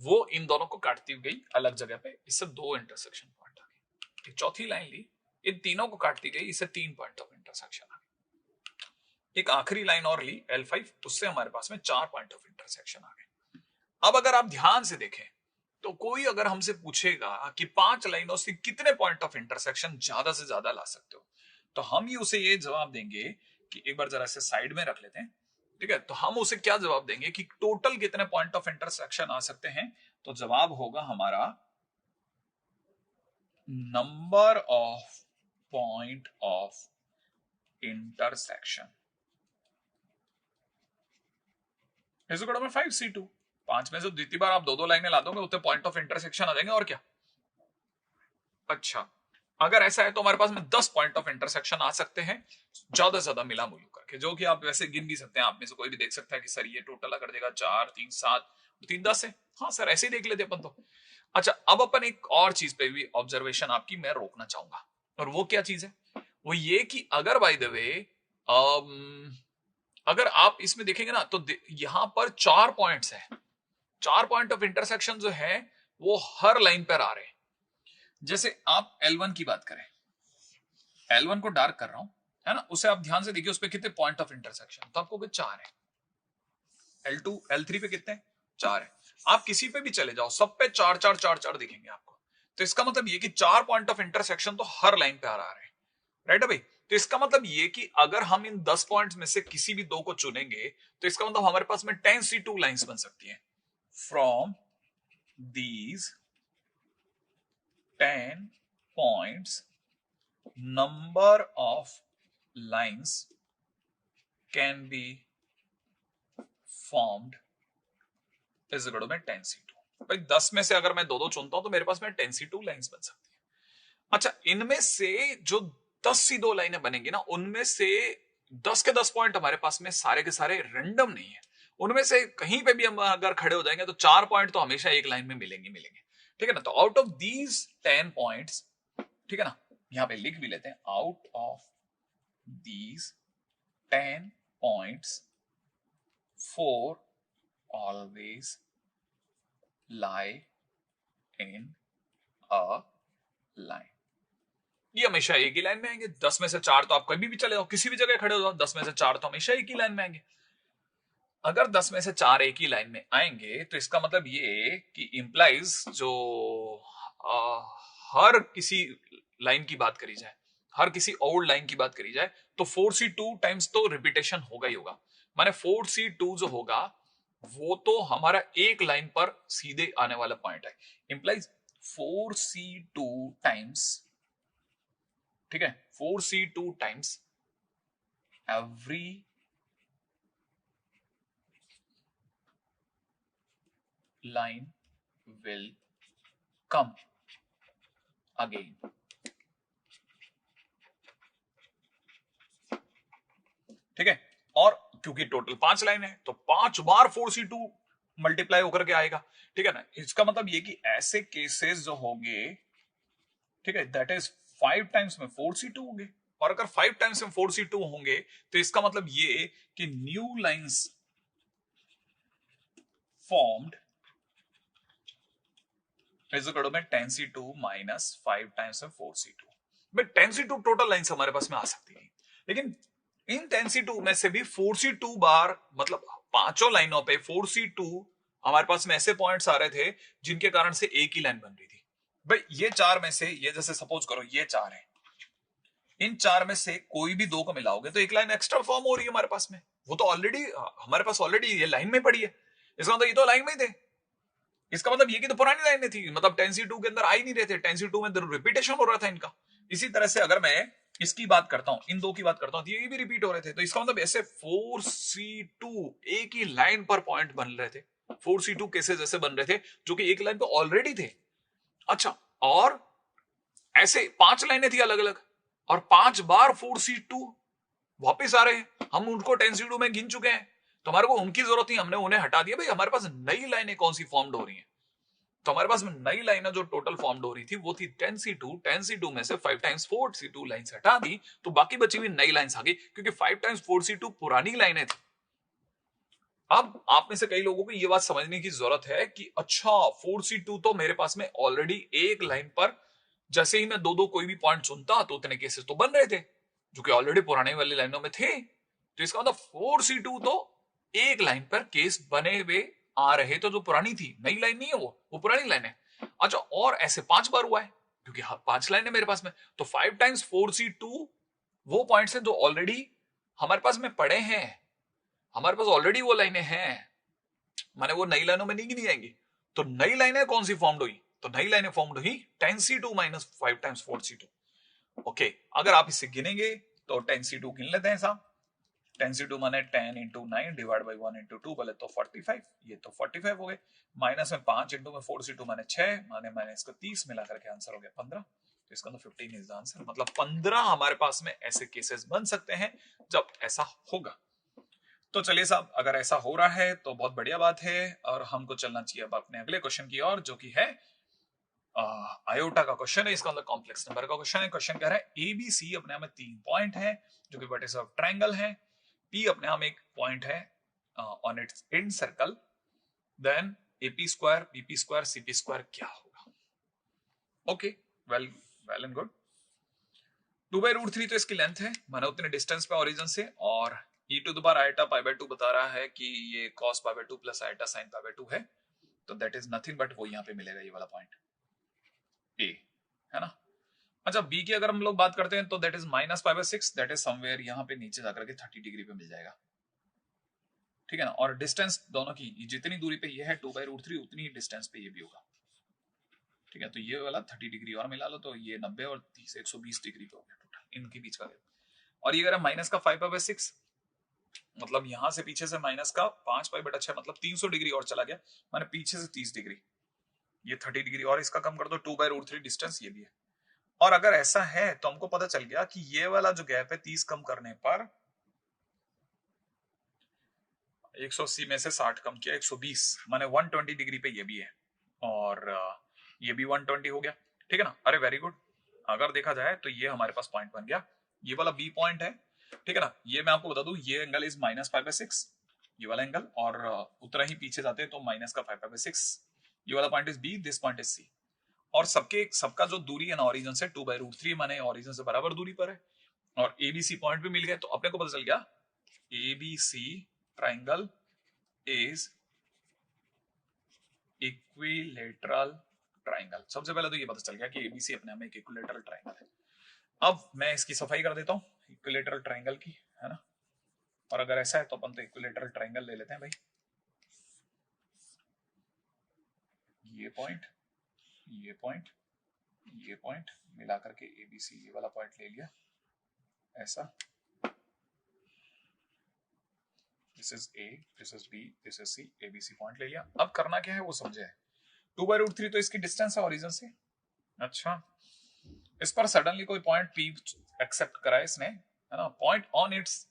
वो इन दोनों को काटती गई अलग जगह पे, इससे 2 इंटरसेक्शन पॉइंट आ गए। एक चौथी लाइन ली, इन तीनों को काटती गई, इससे 3 पॉइंट ऑफ इंटरसेक्शन आ गए। एक आखिरी लाइन और ली L5, उससे हमारे पास में 4 पॉइंट ऑफ इंटरसेक्शन आ गए। अब अगर आप ध्यान से देखें तो कोई अगर हमसे पूछेगा कि 5 लाइनों से कितने पॉइंट ऑफ इंटरसेक्शन ज्यादा से ज्यादा ला सकते हो, तो हम ही उसे ये जवाब देंगे कि एक बार जरा से साइड में रख लेते हैं, ठीक है। तो हम उसे क्या जवाब देंगे कि टोटल कितने पॉइंट ऑफ इंटरसेक्शन आ सकते हैं, तो जवाब होगा हमारा number of point of intersection is equal to 5C2। 5 में से जितनी बार आप दो लाइनें ला दोगे उतने पॉइंट ऑफ इंटरसेक्शन आ जाएंगे, और क्या। अच्छा, अगर ऐसा है तो हमारे पास में 10 पॉइंट ऑफ इंटरसेक्शन आ सकते हैं, ज्यादा से ज्यादा मिला मुलू करके, जो कि आप वैसे गिन भी सकते हैं। आप में से कोई भी देख सकता है कि सर ये टोटल कर देगा 4 3 7 3 10 है। हाँ सर, ऐसे ही देख लेते अपन तो। अच्छा, अब अपन एक और चीज पे भी ऑब्जर्वेशन आपकी मैं रोकना चाहूंगा, और वो क्या चीज है, वो ये कि अगर बाय द वे अगर आप इसमें देखेंगे ना तो यहां पर 4 पॉइंट्स है, 4 पॉइंट ऑफ इंटरसेक्शन जो है वो हर लाइन पर आ रहे हैं। जैसे आप L1 की बात करें, L1 को डार्क कर रहा हूं, है ना, उसे आप ध्यान से देखिए उस पे कितने पॉइंट ऑफ इंटरसेक्शन, तो आपको 4 है। L2 L3 पे कितने, 4 है। आप किसी पे भी चले जाओ, सब पे 4 4 4 4 दिखेंगे आपको। तो इसका मतलब ये कि 4 पॉइंट ऑफ इंटरसेक्शन तो हर लाइन पे आ रहा है, राइट है भाई। तो इसका मतलब ये कि अगर हम इन 10 पॉइंट्स में से किसी भी दो को चुनेंगे तो इसका मतलब हमारे पास में 10C2 लाइंस बन सकती हैं। From these 10 points number of lines can be formed is equal to 10C2। भाई 10 में से अगर मैं दो चुनता हूं तो मेरे पास में 10C2 लाइंस बन सकती है। अच्छा, इनमें से जो 10C2 लाइनें बनेंगी ना, उनमें से 10 के 10 पॉइंट हमारे पास में सारे के सारे रैंडम नहीं है, उनमें से कहीं पे भी हम अगर खड़े हो जाएंगे तो 4 पॉइंट तो हमेशा एक लाइन में मिलेंगे, ठीक है ना। तो आउट ऑफ दीज 10 पॉइंट्स, ठीक है ना, यहां पे लिख भी लेते हैं, out of these 10 points 4 always lie in a line। ये हमेशा एक ही लाइन में आएंगे। 10 में से 4 तो आप कभी भी चले जाओ, किसी भी जगह खड़े हो जाओ, 10 में से 4 तो हमेशा एक ही लाइन में आएंगे। अगर 10 में से 4 एक ही लाइन में आएंगे तो इसका मतलब ये कि इंप्लाइज जो हर किसी लाइन की बात करी जाए, हर किसी ओल्ड लाइन की बात करी जाए, तो 4C2 टाइम्स तो रिपीटेशन होगा ही होगा। माने 4C2 जो होगा वो तो हमारा एक लाइन पर सीधे आने वाला पॉइंट है। इंप्लाइज 4C2 टाइम्स, ठीक है, 4C2 times every line will come again। ठीक है, और क्योंकि टोटल 5 लाइन है तो 5 बार 4c2 मल्टीप्लाई होकर के आएगा, ठीक है ना। इसका मतलब ये कि ऐसे केसेस जो होंगे, ठीक है, दैट इज 5 टाइम्स में 4c2 होंगे, और अगर 5 टाइम्स में 4c2 होंगे तो इसका मतलब ये कि new lines formed is equal to में 10c2 माइनस 5 टाइम्स में 4c2। But 10c2 total lines हमारे पास में आ सकती है, लेकिन इन 10c2 में से भी 4c2 बार, मतलब पांचों लाइनों पे 4c2 हमारे पास में ऐसे पॉइंट्स आ रहे थे जिनके कारण से एक ही लाइन बन रही थी। भाई ये चार में से, ये जैसे सपोज करो ये चार है, इन चार में से कोई भी दो को मिलाओगे तो एक लाइन एक्स्ट्रा फॉर्म हो रही है हमारे पास में, वो तो ऑलरेडी हमारे पास ऑलरेडी ये लाइन में पड़ी है, इसका मतलब ये तो लाइन में ही थे। इसका मतलब ये कि तो पुरानी लाइनें थी, मतलब 10c2 के अंदर आ ही नहीं रहे थे, 10c2 में रिपीटेशन हो रहा था इनका। इसी तरह से अगर मैं इसकी बात करता हूं, इन दो की बात करता हूं, तो ये भी रिपीट हो रहे थे, तो इसका मतलब ऐसे 4c2 एक ही लाइन पर पॉइंट बन रहे थे, 4c2 केसेस ऐसे बन रहे थे जो कि एक लाइन पे ऑलरेडी थे। अच्छा, और ऐसे 5 लाइनें थी अलग अलग, और 5 बार 4c2 वापिस आ रहे हैं, हम उनको 10c2 में गिन चुके हैं, तो हमारे को उनकी जरूरत नहीं, हमने उन्हें हटा दिया। भाई हमारे पास नई लाइनें कौन सी फॉर्म्ड हो रही हैं, तो हमारे पास में नई लाइनें जो टोटल फॉर्म्ड हो रही थी वो थी 10c2 में से 5 टाइम्स 4c2 लाइंस हटा दी, तो बाकी बची हुई नई लाइंस आ गई, क्योंकि 5 टाइम्स 4c2 पुरानी लाइनें थी। अब आप में से कई लोगों को ये बात समझने की जरूरत है कि अच्छा 4c2 तो मेरे पास में ऑलरेडी एक लाइन पर, जैसे ही मैं दो दो कोई भी पॉइंट चुनता तो उतने केसेस तो बन रहे थे जो कि ऑलरेडी पुराने वाली लाइनों में थे, तो इसका मतलब 4c2 तो एक लाइन पर केस बने हुए आ रहे, तो जो पुरानी थी, नई लाइन नहीं है वो पुरानी लाइन है। अच्छा, और ऐसे 5 बार हुआ है क्योंकि 5 लाइन है मेरे पास में, तो 5 टाइम्स 4c2 वो पॉइंट्स हैं जो ऑलरेडी हमारे पास में पड़े हैं, हमारे पास ऑलरेडी वो लाइनें हैं, माने वो नई लाइनों में नहीं गिनी जाएंगी। तो नई लाइनें कौन सी फॉर्म्ड हुई, तो नई लाइनें फॉर्म्ड हुई 10c2 minus 5 times 4c2। Okay, अगर आप इसे गिनेंगे तो 10c2 गिन लेते हैं साहब, 10c2 माने 10 इंटू 9 डिवाइड बाई 1 इंटू 2 बोले तो 45, ये तो 45 हो गए, माइनस में 5 इंटू में 4c2 माने 6, माने मैंने इसको 30 मिला करके आंसर हो गया 15, तो इसका तो 15 इज द आंसर, मतलब 15 हमारे पास में ऐसे केसेस बन सकते हैं जब ऐसा होगा। तो चलिए साहब, अगर ऐसा हो रहा है तो बहुत बढ़िया बात है, और हमको चलना चाहिए अब अपने अगले क्वेश्चन की ओर, जो कि है आयोटा का क्वेश्चन है, इसका मतलब कॉम्प्लेक्स नंबर का क्वेश्चन है। क्वेश्चन कह रहा है एबीसी अपने आप में 3 पॉइंट है जो कि वर्टेक्स ऑफ ट्रायंगल है, पी अपने आप में एक पॉइंट है on its and circle, then AP square BP square CP square क्या होगा। Okay, well well and good. 2/√3 तो इसकी लेंथ है, माना उतने डिस्टेंस पे ओरिजिन से, और e to the power iota pi by 2 बता रहा है कि ये cos pi by 2 plus iota sine pi by 2 है, तो दैट इज नथिंग बट वो यहाँ पे मिलेगा, ये वाला पॉइंट ए, है ना। अच्छा, बी की अगर हम लोग बात करते हैं तो that is minus pi by 6, that is somewhere यहाँ पे नीचे जाकर के 30 डिग्री पे मिल जाएगा, ठीक है ना। और डिस्टेंस दोनों की जितनी दूरी पे ये है 2/√3 उतनी ही डिस्टेंस पे ये भी होगा, ठीक है। तो ये वाला 30 डिग्री और मिला लो तो ये 90 और 30 120 डिग्री पे हो गया टोटल इनके बीच का। और ये अगर माइनस का 5 पाई बाय 6, मतलब यहां से पीछे से माइनस का 5 पाई बटा 6, मतलब 300 डिग्री और चला गया, माने पीछे से 30 डिग्री, ये 30 डिग्री और इसका कम कर दो, 2/√3 डिस्टेंस ये भी है। और अगर ऐसा है तो हमको पता चल गया कि ये वाला जो गैप है 30 कम करने पर 180 में से 60 कम किया 120, माने 120 डिग्री पे ये भी है, और ये भी 120 हो गया, ठीक है ना। अरे वेरी गुड, अगर देखा जाए तो ये हमारे पास पॉइंट बन गया, ये वाला बी पॉइंट है, ठीक है ना। ये मैं आपको बता दूं, ये एंगल इज माइनस 5/6, ये वाला एंगल, और उतना ही पीछे जाते हैं तो माइनस का 5/6, ये वाला point is B, this point is C, और सबका जो दूरी है ना ओरिजिन से 2/√3, माने ओरिजिन से बराबर दूरी पर है, और एबीसी पॉइंट भी मिल गया, तो अपने को पता चल गया ABC triangle is equilateral triangle. सबसे पहले तो ये पता चल गया कि एबीसी अपने आप में एक इक्विलेटरल ट्राइंगल है। अब मैं इसकी सफाई कर देता हूँ इक्विलेटरल ट्राइंगल की, है ना। और अगर ऐसा है तो अपन तो इक्विलेटरल ट्राइंगल ले लेते हैं भाई, ये पॉइंट ये पॉइंट ये पॉइंट मिला करके एबीसी ये वाला पॉइंट ले लिया, ऐसा, this is A, this is B, this is C, ABC point ले लिया। अब करना क्या है वो समझे, 2/√3 तो इसकी डिस्टेंस है ओरिजिन से। अच्छा, इस पर सडनली कोई पॉइंट पी एक्सेप्ट करा है इसने, है है ना, point on it's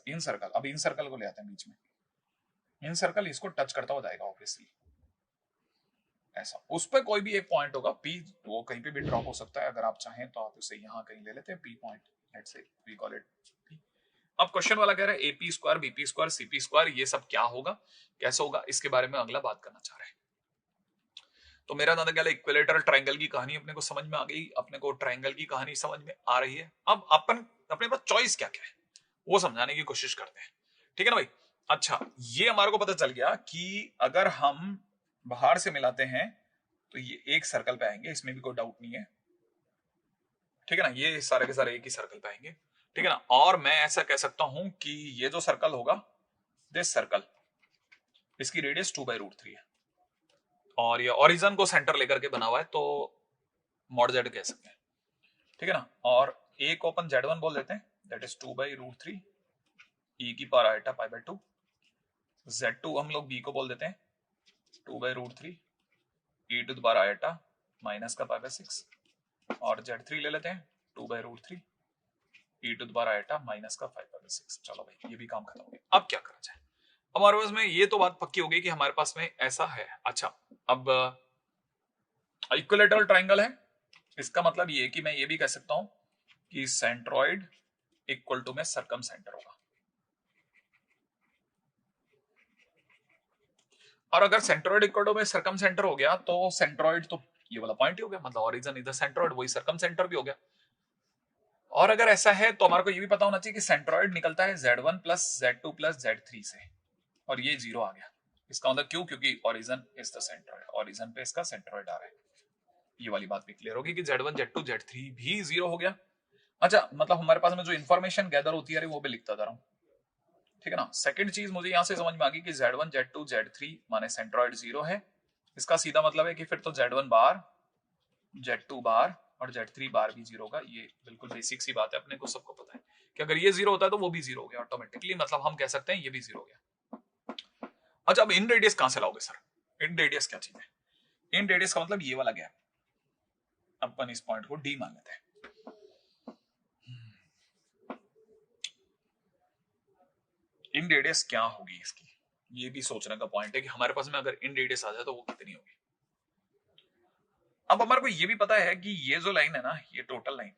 in circle. अब इन सर्कल को ले आते हैं बीच में, इन सर्कल इसको टच करता हुआ जाएगा ऑब्वियसली ऐसा, उस पर कोई भी एक पॉइंट होगा पी, वो कहीं पे भी ड्रॉप हो सकता है, अगर आप चाहें तो आप उसे यहाँ कहीं ले लेते हैं P point, let's say we call it P. अब क्वेश्चन वाला कह रहा है AP square BP square CP square ये सब क्या होगा, कैसे होगा, इसके बारे में अगला बात करना चाह रहे हैं। तो मेरा दादा क्या इक्विलेटरल ट्रायंगल की कहानी अपने को समझ में आ गई, अपने को ट्रायंगल की कहानी समझ में आ रही है। अब अपन अपने पास चॉइस क्या क्या है वो समझाने की कोशिश करते हैं, ठीक है ना भाई। अच्छा, ये हमारे को पता चल गया कि अगर हम बाहर से मिलाते हैं तो ये एक सर्कल पे आएंगे, इसमें भी कोई डाउट नहीं है, ठीक है ना, ये सारे के सारे एक ही सर्कल पे आएंगे, ठीक है ना। और मैं ऐसा कह सकता हूं कि ये जो सर्कल होगा, दिस सर्कल, इसकी रेडियस 2/√3 है, और ये ओरिजिन को सेंटर लेकर के बना हुआ है, तो मॉड जेड कह सकते हैं, ठीक है ना। और ए को अपन z1 बोल देते हैं, दैट इज 2/√3 e की पावर आइटा π/2। z2 हम लोग b को बोल देते हैं 2/√3 e to the power iota minus का π/6, और z3 ले लेते हैं 2/√3 e to the power iota minus का 5/6। चलो भाई ये भी काम खत्म हो गया। अब क्या करा जाए, हमारे पास में ये तो बात पक्की हो गई कि हमारे पास में ऐसा है। अच्छा, अब इक्विलेटरल ट्रायंगल है, इसका मतलब ये कि मैं ये भी कह सकता हूं कि सेंट्रॉइड इक्वल टू में सर्कम सेंटर होगा, और अगर सेंट्रॉइड इक्वल टू में सर्कम सेंटर हो गया तो सेंट्रॉइड तो ये वाला पॉइंट ही हो गया, मतलब ओरिजिन इधर सेंट्रॉइड वही सर्कम सेंटर भी हो गया। और अगर ऐसा है तो हमारे को ये भी पता होना चाहिए कि सेंट्रॉइड निकलता है z1 plus z2 plus z3 से, और ये 0 आ गया। इसका मतलब क्यों, क्योंकि origin is the centroid, origin पे इसका सेंट्रॉइड आ रहा है। ये वाली बात भी क्लियर होगी कि z1 z2 z3 भी 0 हो गया। अच्छा, मतलब हमारे पास में जो इन्फॉर्मेशन गैदर होती है वो भी लिखता जा रहा हूं, ठीक है ना। सेकंड चीज मुझे यहां से समझ में आ गई कि z1 z2 z3 माने सेंट्रॉइड 0 है, इसका सीधा मतलब है कि फिर तो z1 बार z2 बार और z3 बार भी 0 होगा। ये बिल्कुल बेसिक सी बात है, अपने को सबको पता है कि अगर ये 0 होता है तो वो भी 0 हो गया ऑटोमेटिकली, मतलब हम कह सकते हैं ये भी 0 हो गया। अच्छा, अब इन रेडियस कहां से लाओगे सर, इन रेडियस क्या चीज है, इन रेडियस का मतलब ये वाला गैप, अपन इस पॉइंट को डी मान लेते हैं। इन रेडियस क्या होगी इसकी, ये भी सोचने का पॉइंट है कि हमारे पास में अगर इन रेडियस आ जाए तो वो कितनी होगी। अब हमारे को ये भी पता है कि ये जो लाइन है ना, ये टोटल लाइन,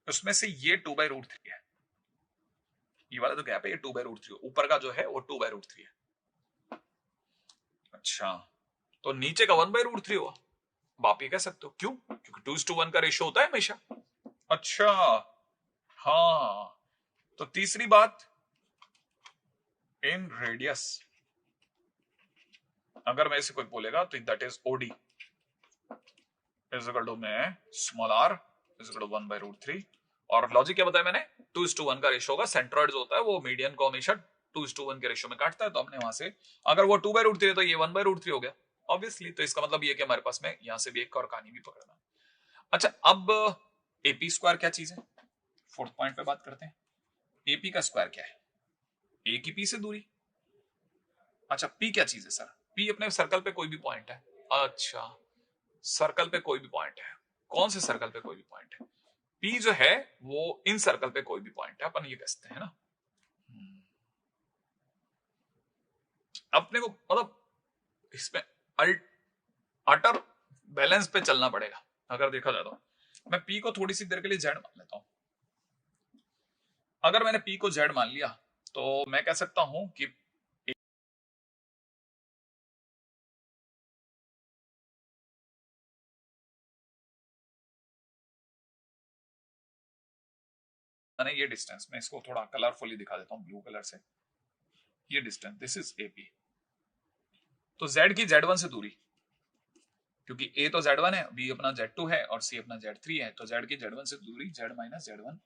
उसमें से ये 2/√3 है, ये वाला जो गैप है ये 2/√3, ऊपर का जो है वो 2/√3 है। अच्छा, तो नीचे का 1/√3 हुआ, आप ये कह सकते हो, क्यों, क्योंकि 2:1 का रेशियो होता है हमेशा। अच्छा, हाँ, तो तीसरी बात, इन रेडियस अगर मैं इसे कोई बोलेगा तो that is OD is equal to में small r is equal to 1/√3, और लॉजिक क्या बताया मैंने, 2:1 का रेशियो होगा, सेंट्रॉइड जो होता है वो मीडियन को हमेशा 2:1 के रेशियो में काटता है, तो हमने वहां से अगर वो 2/√3 है तो ये 1/√3 हो गया ऑब्वियसली, तो इसका मतलब ये कि हमारे पास में यहां से भी एक और कहानी भी पकड़ना। अच्छा, अब एपी स्क्वायर क्या चीज है, फोर्थ पॉइंट पे बात करते हैं। एपी का स्क्वायर क्या है, ए की पी से दूरी। अच्छा, पी क्या चीज है सर, पी अपने सर्कल पे कोई भी पॉइंट है। अच्छा, सर्कल पे कोई भी पॉइंट है, कौन से सर्कल पे कोई भी पॉइंट है, पी जो है वो इन सर्कल पे कोई भी पॉइंट है, अपन ये कह सकते हैं ना। अपने को मतलब इसमें अटर बैलेंस पे चलना पड़ेगा, अगर देखा जाए तो मैं पी को थोड़ी सी देर के लिए जेड मान लेता हूं। अगर मैंने पी को जेड मान लिया तो मैं कह सकता हूं कि मैंने ये डिस्टेंस, मैं इसको थोड़ा कलरफुली दिखा देता हूं ब्लू कलर से, ये डिस्टेंस दिस इज एपी, तो जेड की z1 से दूरी, क्योंकि a तो z1 है, b अपना z2 है और c अपना z3 है, तो z की z1 से दूरी z माइनस z1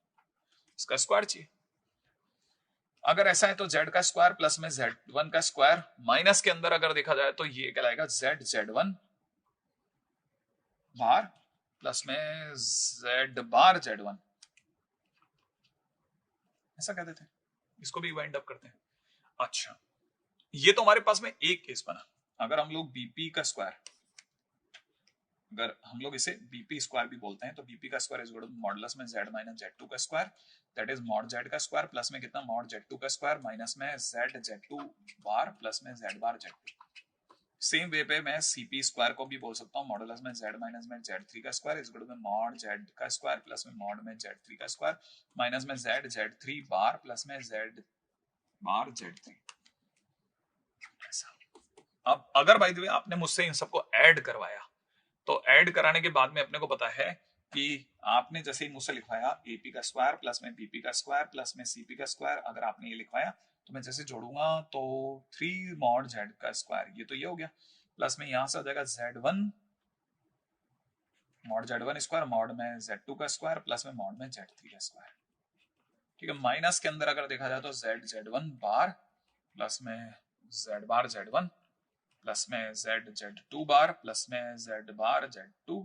इसका स्क्वायर चाहिए। अगर ऐसा है तो z का स्क्वायर प्लस में z1 का स्क्वायर, माइनस के अंदर अगर देखा जाए तो ये कहलाएगा z1 बार प्लस में z बार z1, ऐसा कहते थे, इसको भी वाइंड अप करते हैं। अच्छा, ये तो हमारे पास में एक केस बना। अगर हम लोग बीपी का स्क्वायर, अगर हम लोग इसे बीपी स्क्वायर भी बोलते हैं, तो बीपी का square is equal to modulus में z माइनस z2 का square, that is mod Z का स्क्वायर प्लस में कितना मॉड जेड टू का स्क्वायर माइनस में Z z two bar plus में Z bar z two. Same way पे मैं सीपी स्क्वायर को भी बोल सकता हूँ मॉडुलस में जेड माइनस में जेड थ्री का square is equal to mod Z का स्क्वायर प्लस में मॉड में जेड थ्री का स्क्वायर माइनस में Z Z three bar plus में जेड बार जेड थ्री। अब अगर बाय द वे आपने मुझसे इन सबको ऐड करवाया तो ऐड कराने के बाद में अपने को पता है कि आपने जैसे ही मुझसे लिखवाया एपी का स्क्वायर प्लस में बीपी का स्क्वायर प्लस में सीपी का स्क्वायर, अगर आपने ये लिखवाया तो मैं जैसे जोड़ूंगा तो 3 मॉड जेड का स्क्वायर, ये तो ये हो गया, प्लस में यहां से आ जाएगा z1 mod z1 square mod में z2 का स्क्वायर प्लस में मॉड में z3 का स्क्वायर। ठीक है, माइनस के अंदर अगर देखा जाए तो z1 बार प्लस में z बार z1 प्लस में z2 बार प्लस में z बार z2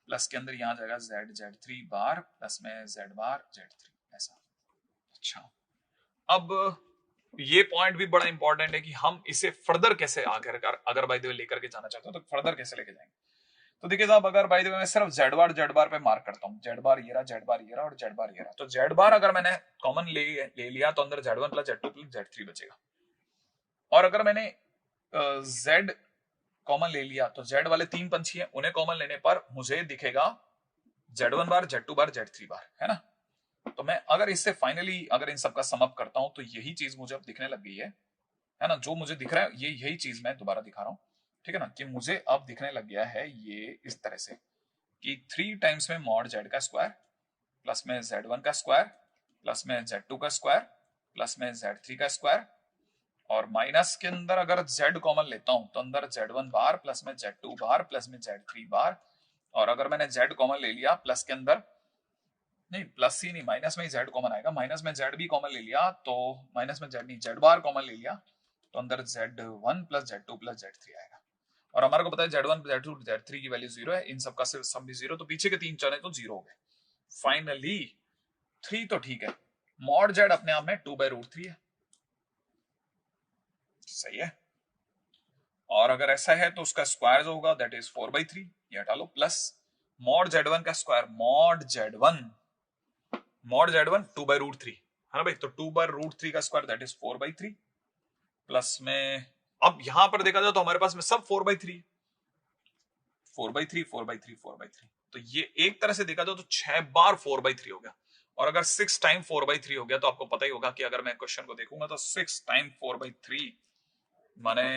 प्लस के अंदर यहां जाएगा z3 बार प्लस में z बार z3 ऐसा। अच्छा, अब ये पॉइंट भी बड़ा इंपॉर्टेंट है कि हम इसे फर्दर कैसे अगर बाय द वे लेकर के जाना चाहते हो तो फर्दर कैसे लेके जाएंगे। तो देखिए साहब, अगर बाय द वे मैं सिर्फ z बार पे मार्क करता हूँ, z बार ये रहा और z बार ये रहा, तो z बार अगर मैंने कॉमन ले लिया तो अंदर z1 plus z2 plus z3 बचेगा, और अगर मैंने z कॉमन ले लिया तो z वाले 3 पंछी हैं, उन्हें कॉमन लेने पर मुझे दिखेगा z1 बार z2 बार z3 बार, है ना। तो मैं अगर इससे फाइनली अगर इन सबका सम अप करता हूं तो यही चीज मुझे अब दिखने लग गई है ना, जो मुझे दिख रहा है ये यही चीज मैं दोबारा दिखा रहा हूं, ठीक है ना, कि मुझे अब दिखने लग गया है ये इस तरह से कि 3 टाइम्स में मॉड z का स्क्वायर प्लस में z1 का स्क्वायर प्लस में z2 का स्क्वायर प्लस में z3 का स्क्वायर, और माइनस के अंदर अगर z कॉमन लेता हूं तो अंदर z1 बार प्लस में z2 बार प्लस में z3 बार, और अगर मैंने z कॉमन ले लिया प्लस के अंदर नहीं, प्लस ही नहीं माइनस में ही z कॉमन आएगा, माइनस में z भी कॉमन ले लिया तो माइनस में z नहीं z बार कॉमन ले लिया तो अंदर z1 plus z2 plus z3 आएगा, और हमारे को पता है z1 z2 z3 की वैल्यू 0 है, इन सबका सम भी 0, तो पीछे के 3 चले तो 0 हो गए। फाइनली 3 तो ठीक है, मॉड z अपने आप में 2/√3 है, सही है, और अगर ऐसा है तो उसका स्क्वायर जो होगा दैट इज 4/3, ये हटा लो, प्लस मॉड z1 का स्क्वायर मॉड z1 2/√3 है ना भाई, तो 2/√3 का स्क्वायर दैट इज 4/3 प्लस में, अब यहां पर देखा जाए तो हमारे पास में सब 4/3 4/3 4/3 4/3, तो ये एक तरह से देखा जाए तो 6 बार 4/3 हो गया, और अगर 6 टाइम 4/3 हो गया तो आपको पता ही होगा कि अगर मैं क्वेश्चन को देखूंगा तो 6 टाइम 4/3 माने,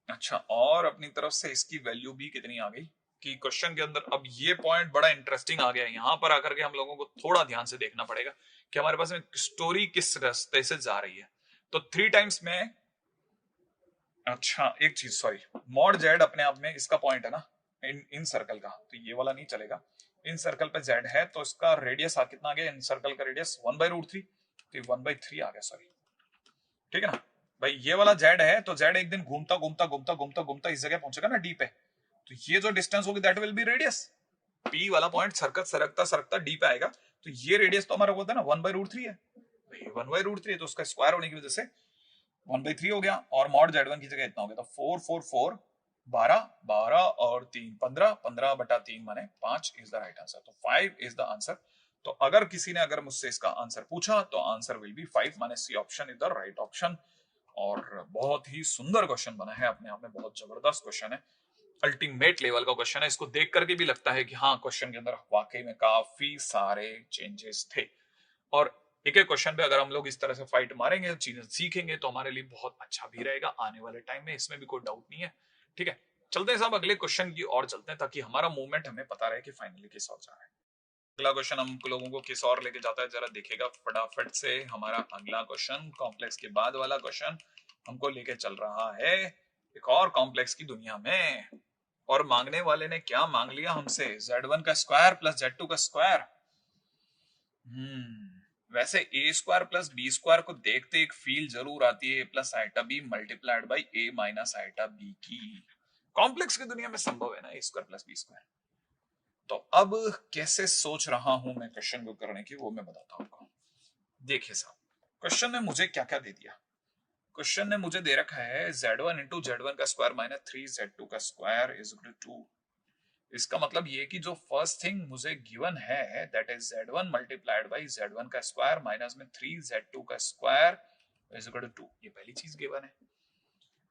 अच्छा, और अपनी तरफ से इसकी वैल्यू भी कितनी आ गई कि क्वेश्चन के अंदर, अब ये पॉइंट बड़ा इंटरेस्टिंग आ गया है, यहां पर आकर के हम लोगों को थोड़ा ध्यान से देखना पड़ेगा कि हमारे पास में स्टोरी किस रास्ते से जा रही है। तो 3 टाइम्स में, अच्छा एक चीज सॉरी, मॉड जेड अपने आप में इसका पॉइंट है ना इन सर्कल का, तो ये वाला नहीं चलेगा, इन सर्कल पे जेड है तो इसका रेडियस कितना आ गया, इन सर्कल का रेडियस 1/√3, तो 1/3 आ गया, सॉरी, ठीक है ना भाई, ये वाला जेड है तो जेड एक दिन घूमता घूमता घूमता घूमता घूमता इस जगह पहुंचेगा ना डी पे, तो ये जो डिस्टेंस होगी that will be radius, P वाला पॉइंट सरकता सरकता डी पे आएगा, तो ये रेडियस तो हमारा होता है ना 1/√3 है, 1/√3 है तो उसका स्क्वायर होने की वजह से 1/3 हो गया, और मॉड z1 की जगह इतना हो गया, तो 4 4 4 12 12 और 3 15 15/3 माने 5 इज द राइट आंसर, तो 5 इज द आंसर। तो अगर किसी ने अगर मुझसे इसका आंसर पूछा तो आंसर विल बी 5 माने C option is the right option, और बहुत ही सुंदर क्वेश्चन बना है, अपने आप में बहुत जबरदस्त क्वेश्चन है, अल्टीमेट लेवल का क्वेश्चन है, इसको देख करके भी लगता है कि हाँ क्वेश्चन के अंदर वाकई में काफी सारे चेंजेस थे, और एक एक क्वेश्चन पे अगर हम लोग इस तरह से फाइट मारेंगे, चीजें सीखेंगे तो हमारे लिए बहुत अच्छा भी रहेगा आने वाले टाइम में, इसमें भी कोई डाउट नहीं है। ठीक है, चलते हैं साहब अगले क्वेश्चन की और चलते हैं ताकि हमारा मूवमेंट हमें पता रहे कि फाइनली किस और जा रहा है। अगला क्वेश्चन हम लोगों को किस और लेके जाता है जरा देखिएगा फटाफट से, हमारा अगला क्वेश्चन कॉम्प्लेक्स के बाद वाला क्वेश्चन हमको लेके चल रहा है एक और कॉम्प्लेक्स की दुनिया में, और मांगने वाले ने क्या मांग लिया हमसे, z1 का स्क्वायर प्लस z2 का स्क्वायर। वैसे A square plus B square को देखते एक फील जरूर आती है, A plus iota B multiplied by A minus iota B की, कॉम्प्लेक्स की दुनिया में संभव है ना A square plus B square. तो अब कैसे सोच रहा हूं मैं क्वेश्चन को करने की वो मैं बताता हूं आपको। देखिए साहब, क्वेश्चन ने मुझे क्या क्या दे दिया, क्वेश्चन ने मुझे दे रखा है z1 इंटू z1 का स्क्वायर माइनस 3z2 का स्क्वायर इज इक्वल टू 2, इसका मतलब ये कि जो फर्स्ट थिंग मुझे गिवन है that is z1 multiplied by z1 का स्क्वायर माइनस में 3z2 का स्क्वायर इज इक्वल टू 2, ये पहली चीज गिवन है।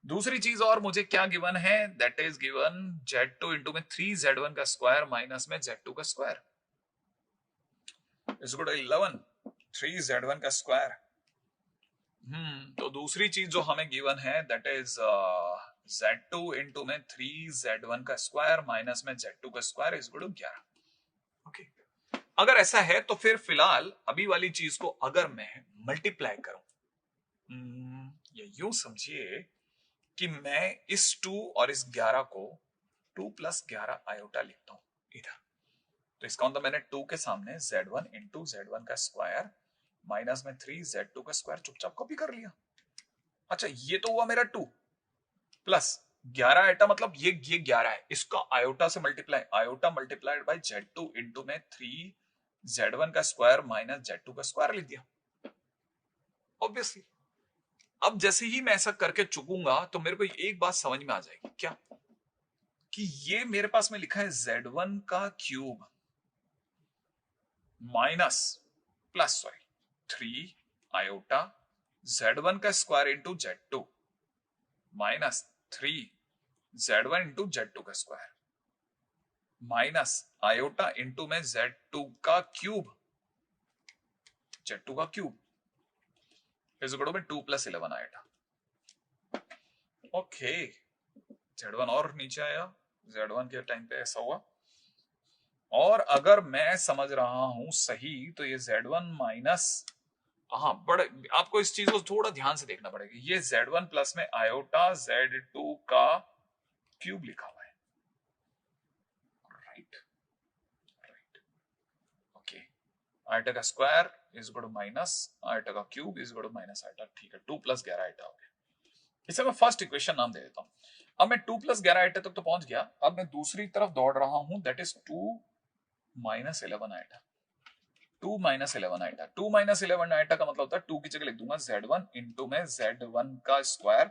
दूसरी चीज और मुझे क्या गिवन है, that is given z2 into में 3z1 का स्क्वायर माइनस में z2 का square is equal to 11, 3z1 का स्क्वायर। तो दूसरी चीज जो हमें गिवन है दैट इज z2 इंटू में 3z1 का स्क्वायर माइनस में z2 का square is equal to 11। Okay, अगर ऐसा है तो फिर फिलहाल अभी वाली चीज को अगर मैं मल्टीप्लाई करूं, या यूं समझिए कि मैं इस 2 और इस 11 को 2 प्लस 11 आयोटा लिखता हूं इधर, तो इसका मतलब मैंने 2 के सामने z1 इंटू z1 का स्क्वायर माइनस में 3z2 का स्क्वायर चुपचाप कॉपी कर लिया। अच्छा, ये तो हुआ मेरा 2 प्लस 11 आयोटा, मतलब ये 11 है, इसका आयोटा से multiply, iota multiplied by z2 into में 3z1 का स्क्वायर माइनस z2 का स्क्वायर लिख दिया ऑब्वियसली। अब जैसे ही मैं ऐसा करके चुकूंगा तो मेरे को एक बात समझ में आ जाएगी, क्या कि ये मेरे पास में लिखा है z1 का cube minus plus 3 iota z1 का square into z2 minus 3 z1 into z2 का स्क्वायर माइनस आयोटा इंटू में z2 का क्यूब, z2 का cube is equal to 2 plus 11 iota. Okay, z1 और नीचे आया, z1 के टाइम पे ऐसा हुआ। और अगर मैं समझ रहा हूं सही तो ये z1 माइनस, हाँ बड़े आपको इस चीज को थोड़ा ध्यान से देखना पड़ेगा, ये z1 प्लस में आयोटा z2 का क्यूब लिखा हुआ है, राइट राइट। ओके, आयोटा का square is equal to minus iota का cube is equal to minus iota, ठीक है, 2 प्लस 11 आयोटा हो गया। इसे मैं फर्स्ट इक्वेशन नाम दे देता हूं। अब मैं 2 प्लस 11 आयोटा तक तो पहुंच गया, अब मैं दूसरी तरफ दौड़ रहा हूं, that is 2 minus 11 iota, 2 minus 11 iota. 2 minus 11 iota का मतलब होता है 2 की जगह लिख दूंगा z1 इंटू में z1 का स्क्वायर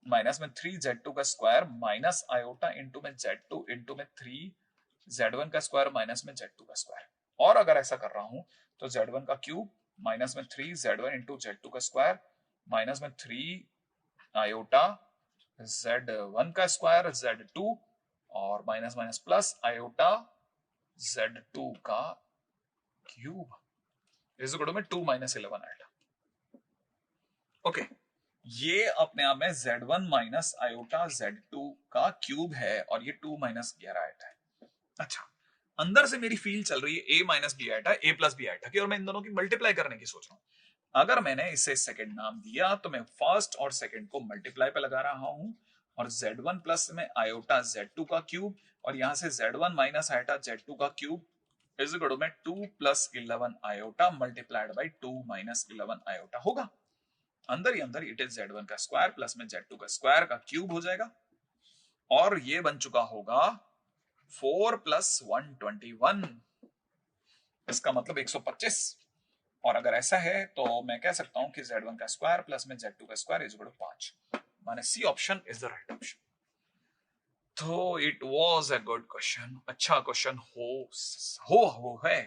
माइनस में 3z2 का स्क्वायर माइनस आयोटा इंटू में z2 इंटू में 3z1 का स्क्वायर माइनस में z2 का स्क्वायर। और अगर ऐसा कर रहा हूं तो z1 का क्यूब माइनस में 3z1 इंटू z2 का स्क्वायर माइनस में 3 आयोटा z1 का स्क्वायर z2 और minus minus plus iota z2 का क्यूब इज इक्वल टू में 2 माइनस 11 आयोटा। ओके, ये अपने आप में z1 माइनस आयोटा z2 का क्यूब है और ये 2 माइनस 11 आयोटा है। अच्छा, अंदर से मेरी फील चल रही है a minus B iota, a plus B iota की, और मैं इन दोनों की मल्टीप्लाई करने की सोच रहा हूं। अगर मैंने इसे सेकंड नाम दिया तो मैं फर्स्ट और सेकंड को मल्टीप्लाई पे लगा रहा हूं, और z1 प्लस में आयोटा z2 का क्यूब और यहां से z1 माइनस आयोटा z2 का क्यूब इज इक्वल टू में 2 plus 11 iota multiplied by 2 minus 11 iota होगा। अंदर ही अंदर इट इज z1 का स्क्वायर प्लस में z2 का स्क्वायर का क्यूब हो जाएगा, और ये बन चुका होगा 4 प्लस 121, इसका मतलब 125। और अगर ऐसा है तो मैं कह सकता हूं कि z1 का स्क्वायर प्लस में z2 का स्क्वायर इज इक्वल टू 5, माने C option is the right option. तो it was a good question, अच्छा क्वेश्चन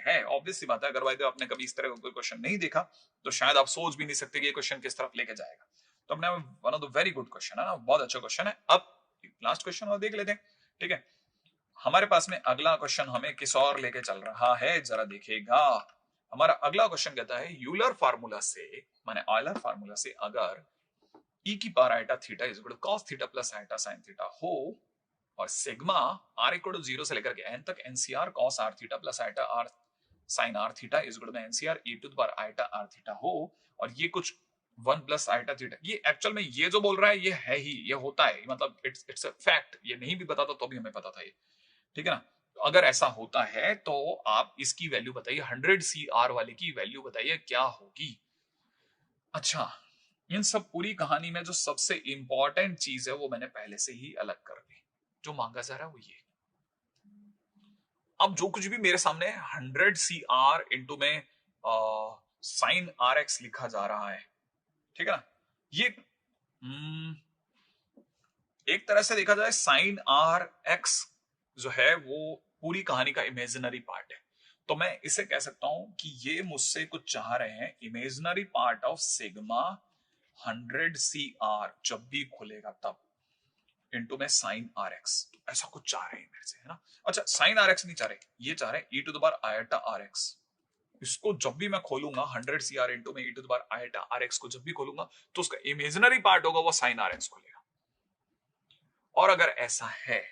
है ऑब्वियसली बात है। अगर भाई आपने कभी इस तरह का कोई क्वेश्चन नहीं देखा तो शायद आप सोच भी नहीं सकते कि ये क्वेश्चन किस तरफ लेके जाएगा। तो अपने one of the very good question है ना, बहुत अच्छा क्वेश्चन है। अब लास्ट क्वेश्चन और देख लेते हैं, ठीक है। हमारे पास में अगला क्वेश्चन हमें किस और लेके चल रहा है, जरा देखिएगा। हमारा अगला क्वेश्चन कहता है यूलर फार्मूला से, माने ऑयलर फार्मूला से, अगर e की power iota theta is equal to cos theta plus iota sin theta हो और सिग्मा r इक्वल टू 0 से लेकर के n तक ncr cos r theta plus iota r sin r theta is equal to ncr e to the power iota r theta हो, और ये कुछ 1 प्लस आइटा थीटा, ये एक्चुअल में ये जो बोल रहा है ये है ही, ये होता है, मतलब इट्स अ फैक्ट, ये नहीं भी पता था तो भी हमें पता था ये, ठीक है ना। तो अगर ऐसा होता है तो आप इसकी वैल्यू बताइए, 100 CR वाले की वैल्यू बताइए क्या होगी। अच्छा, इन सब पूरी कहानी में जो सबसे इंपॉर्टेंट चीज है वो मैंने पहले से ही अलग कर दी, जो मांगा जा रहा है वो ये। अब जो कुछ भी मेरे सामने 100 CR इंटू में साइन RX लिखा जा रहा है, ठीक है ना, ये एक तरह से देखा जाए साइन RX जो है वो पूरी कहानी का इमेजिनरी पार्ट है। तो मैं इसे कह सकता हूं कि ये मुझसे कुछ चाह रहे हैं, imaginary part of sigma 100 CR जब भी खुलेगा तब इनटू में साइन आर एक्स, ऐसा कुछ चाह रहे हैं मेरे से, है ना। अच्छा, साइन आर एक्स नहीं चाह रहे, ये चाह रहे हैं e to the power iota r x. इसको जब भी मैं खोलूंगा 100 CR इंटू में e to the power iota r x को जब भी खोलूंगा तो उसका इमेजिनरी पार्ट होगा वो साइन आर एक्स खोलेगा। और अगर ऐसा है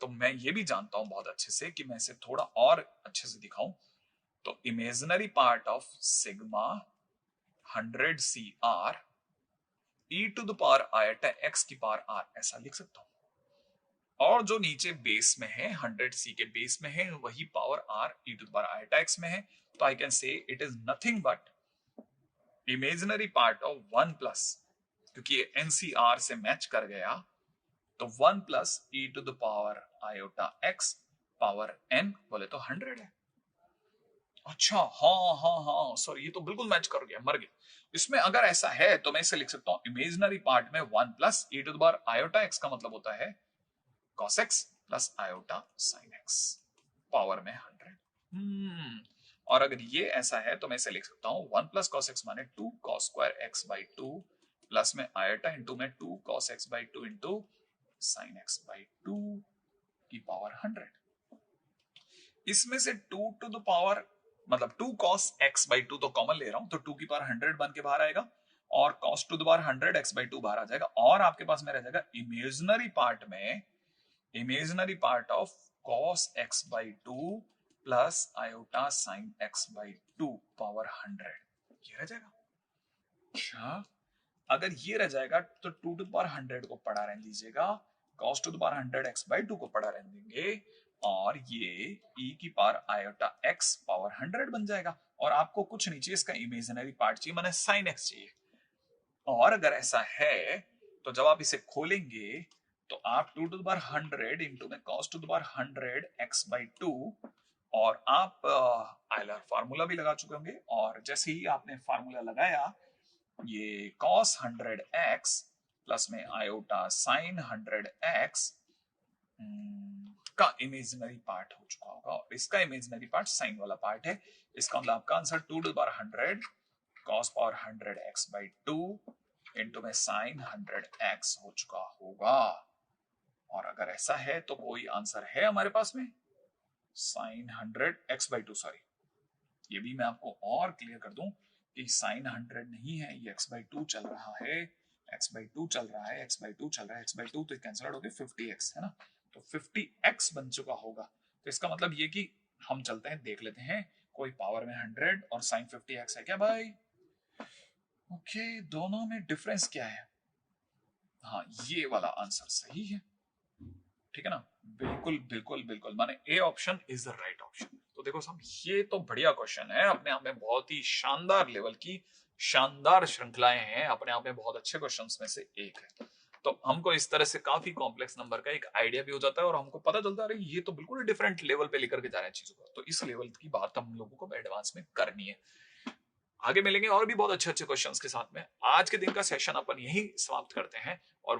तो मैं ये भी जानता हूं बहुत अच्छे से कि मैं इसे थोड़ा और अच्छे से दिखाऊं, तो imaginary part of sigma 100 CR e to the power iota x की पावर आर ऐसा लिख सकता हूं। और जो नीचे बेस में है 100C के बेस में है वही power r e to the power iota x में है, तो I can say it is nothing but imaginary part of 1 plus, क्योंकि ये एनसीआर से मैच कर गया, तो 1 plus e to the power iota x power n बोले तो 100 है। अच्छा, हाँ हाँ हाँ सॉरी, ये तो बिल्कुल मैच कर गया, मर गया। इसमें अगर ऐसा है तो मैं इसे लिख सकता हूं इमेजिनरी पार्ट में 1 plus e to the power iota x का मतलब होता है cos x plus iota sin x power में 100। और अगर ये ऐसा है तो मैं इसे लिख सकता हूं 1 प्लस cos x माने 2 cos square x by 2 plus में आयोटा इंटू में 2 cos x by 2 into sin x by 2 की पावर 100। इसमें से 2 टू द पावर मतलब 2 cos x बाई 2 तो कॉमन ले रहा हूं, तो 2 की पावर 100 बन के बाहर आएगा और cos to the power 100 x by 2 बाहर आ जाएगा, और आपके पास में रह जाएगा इमेजिनरी पार्ट में imaginary part of cos x by 2 plus iota sin x by 2 power 100, ये रह जाएगा। अच्छा, अगर ये रह जाएगा तो 2 टू पावर 100 को पढ़ा रहने दीजिएगा, cos to the power 100 x by 2 को पढ़ा रहने देंगे, और ये e की पावर आयोटा x पावर 100 बन जाएगा। और आपको कुछ नहीं चाहिए, इसका इमेजिनरी पार्ट चाहिए, माने sin x चाहिए। और अगर ऐसा है तो जब आप इसे खोलेंगे तो आप 2 टू द पावर 100 इंटू में cos to the power 100 x by 2, और आप आयलर फार्मूला भी लगा चुके होंगे, और जैसे ही आपने फार्मूला लगाया ये cos 100x प्लस में आयोटा sin 100x का इमेजिनरी पार्ट हो चुका होगा, और इसका इमेजिनरी पार्ट साइन वाला पार्ट है। इसका मतलब आपका answer 2 to the power 100 cos power 100x by 2 into में sin 100x हो चुका होगा। और अगर ऐसा है तो कोई आंसर है हमारे पास में sin 100x बाई 2, सॉरी ये भी मैं आपको और क्लियर कर दूं कि sin 100 नहीं है, ये x बाई 2 चल रहा है, x बाई 2 चल रहा है, x बाई 2 चल रहा है, x बाई 2 तो कैंसिल हो गया 50x, है ना, तो 50x बन चुका होगा। तो इसका मतलब ये कि हम चलते हैं देख लेते हैं कोई पावर में 100 और sin 50x है क्या भाई। ओके, दोनों में डिफरेंस क्या है, हाँ ये वाला आंसर सही है, ठीक है ना, बिल्कुल बिल्कुल बिल्कुल, माने A option is the right option. तो देखो साहब, ये तो बढ़िया क्वेश्चन है, अपने आप में बहुत ही शानदार लेवल की शानदार श्रृंखलाएं हैं, अपने आप में बहुत अच्छे क्वेश्चंस में से एक है। तो हमको इस तरह से काफी कॉम्प्लेक्स नंबर का एक आइडिया भी हो जाता है और हमको पता चलता है ये तो बिल्कुल डिफरेंट लेवल पे लेकर के जा रहे हैं चीजों को, तो इस लेवल की बात हम लोगों को एडवांस में करनी है। आगे मिलेंगे और भी बहुत अच्छे अच्छे क्वेश्चंस के साथ में। आज के दिन का सेशन अपन यही समाप्त करते हैं और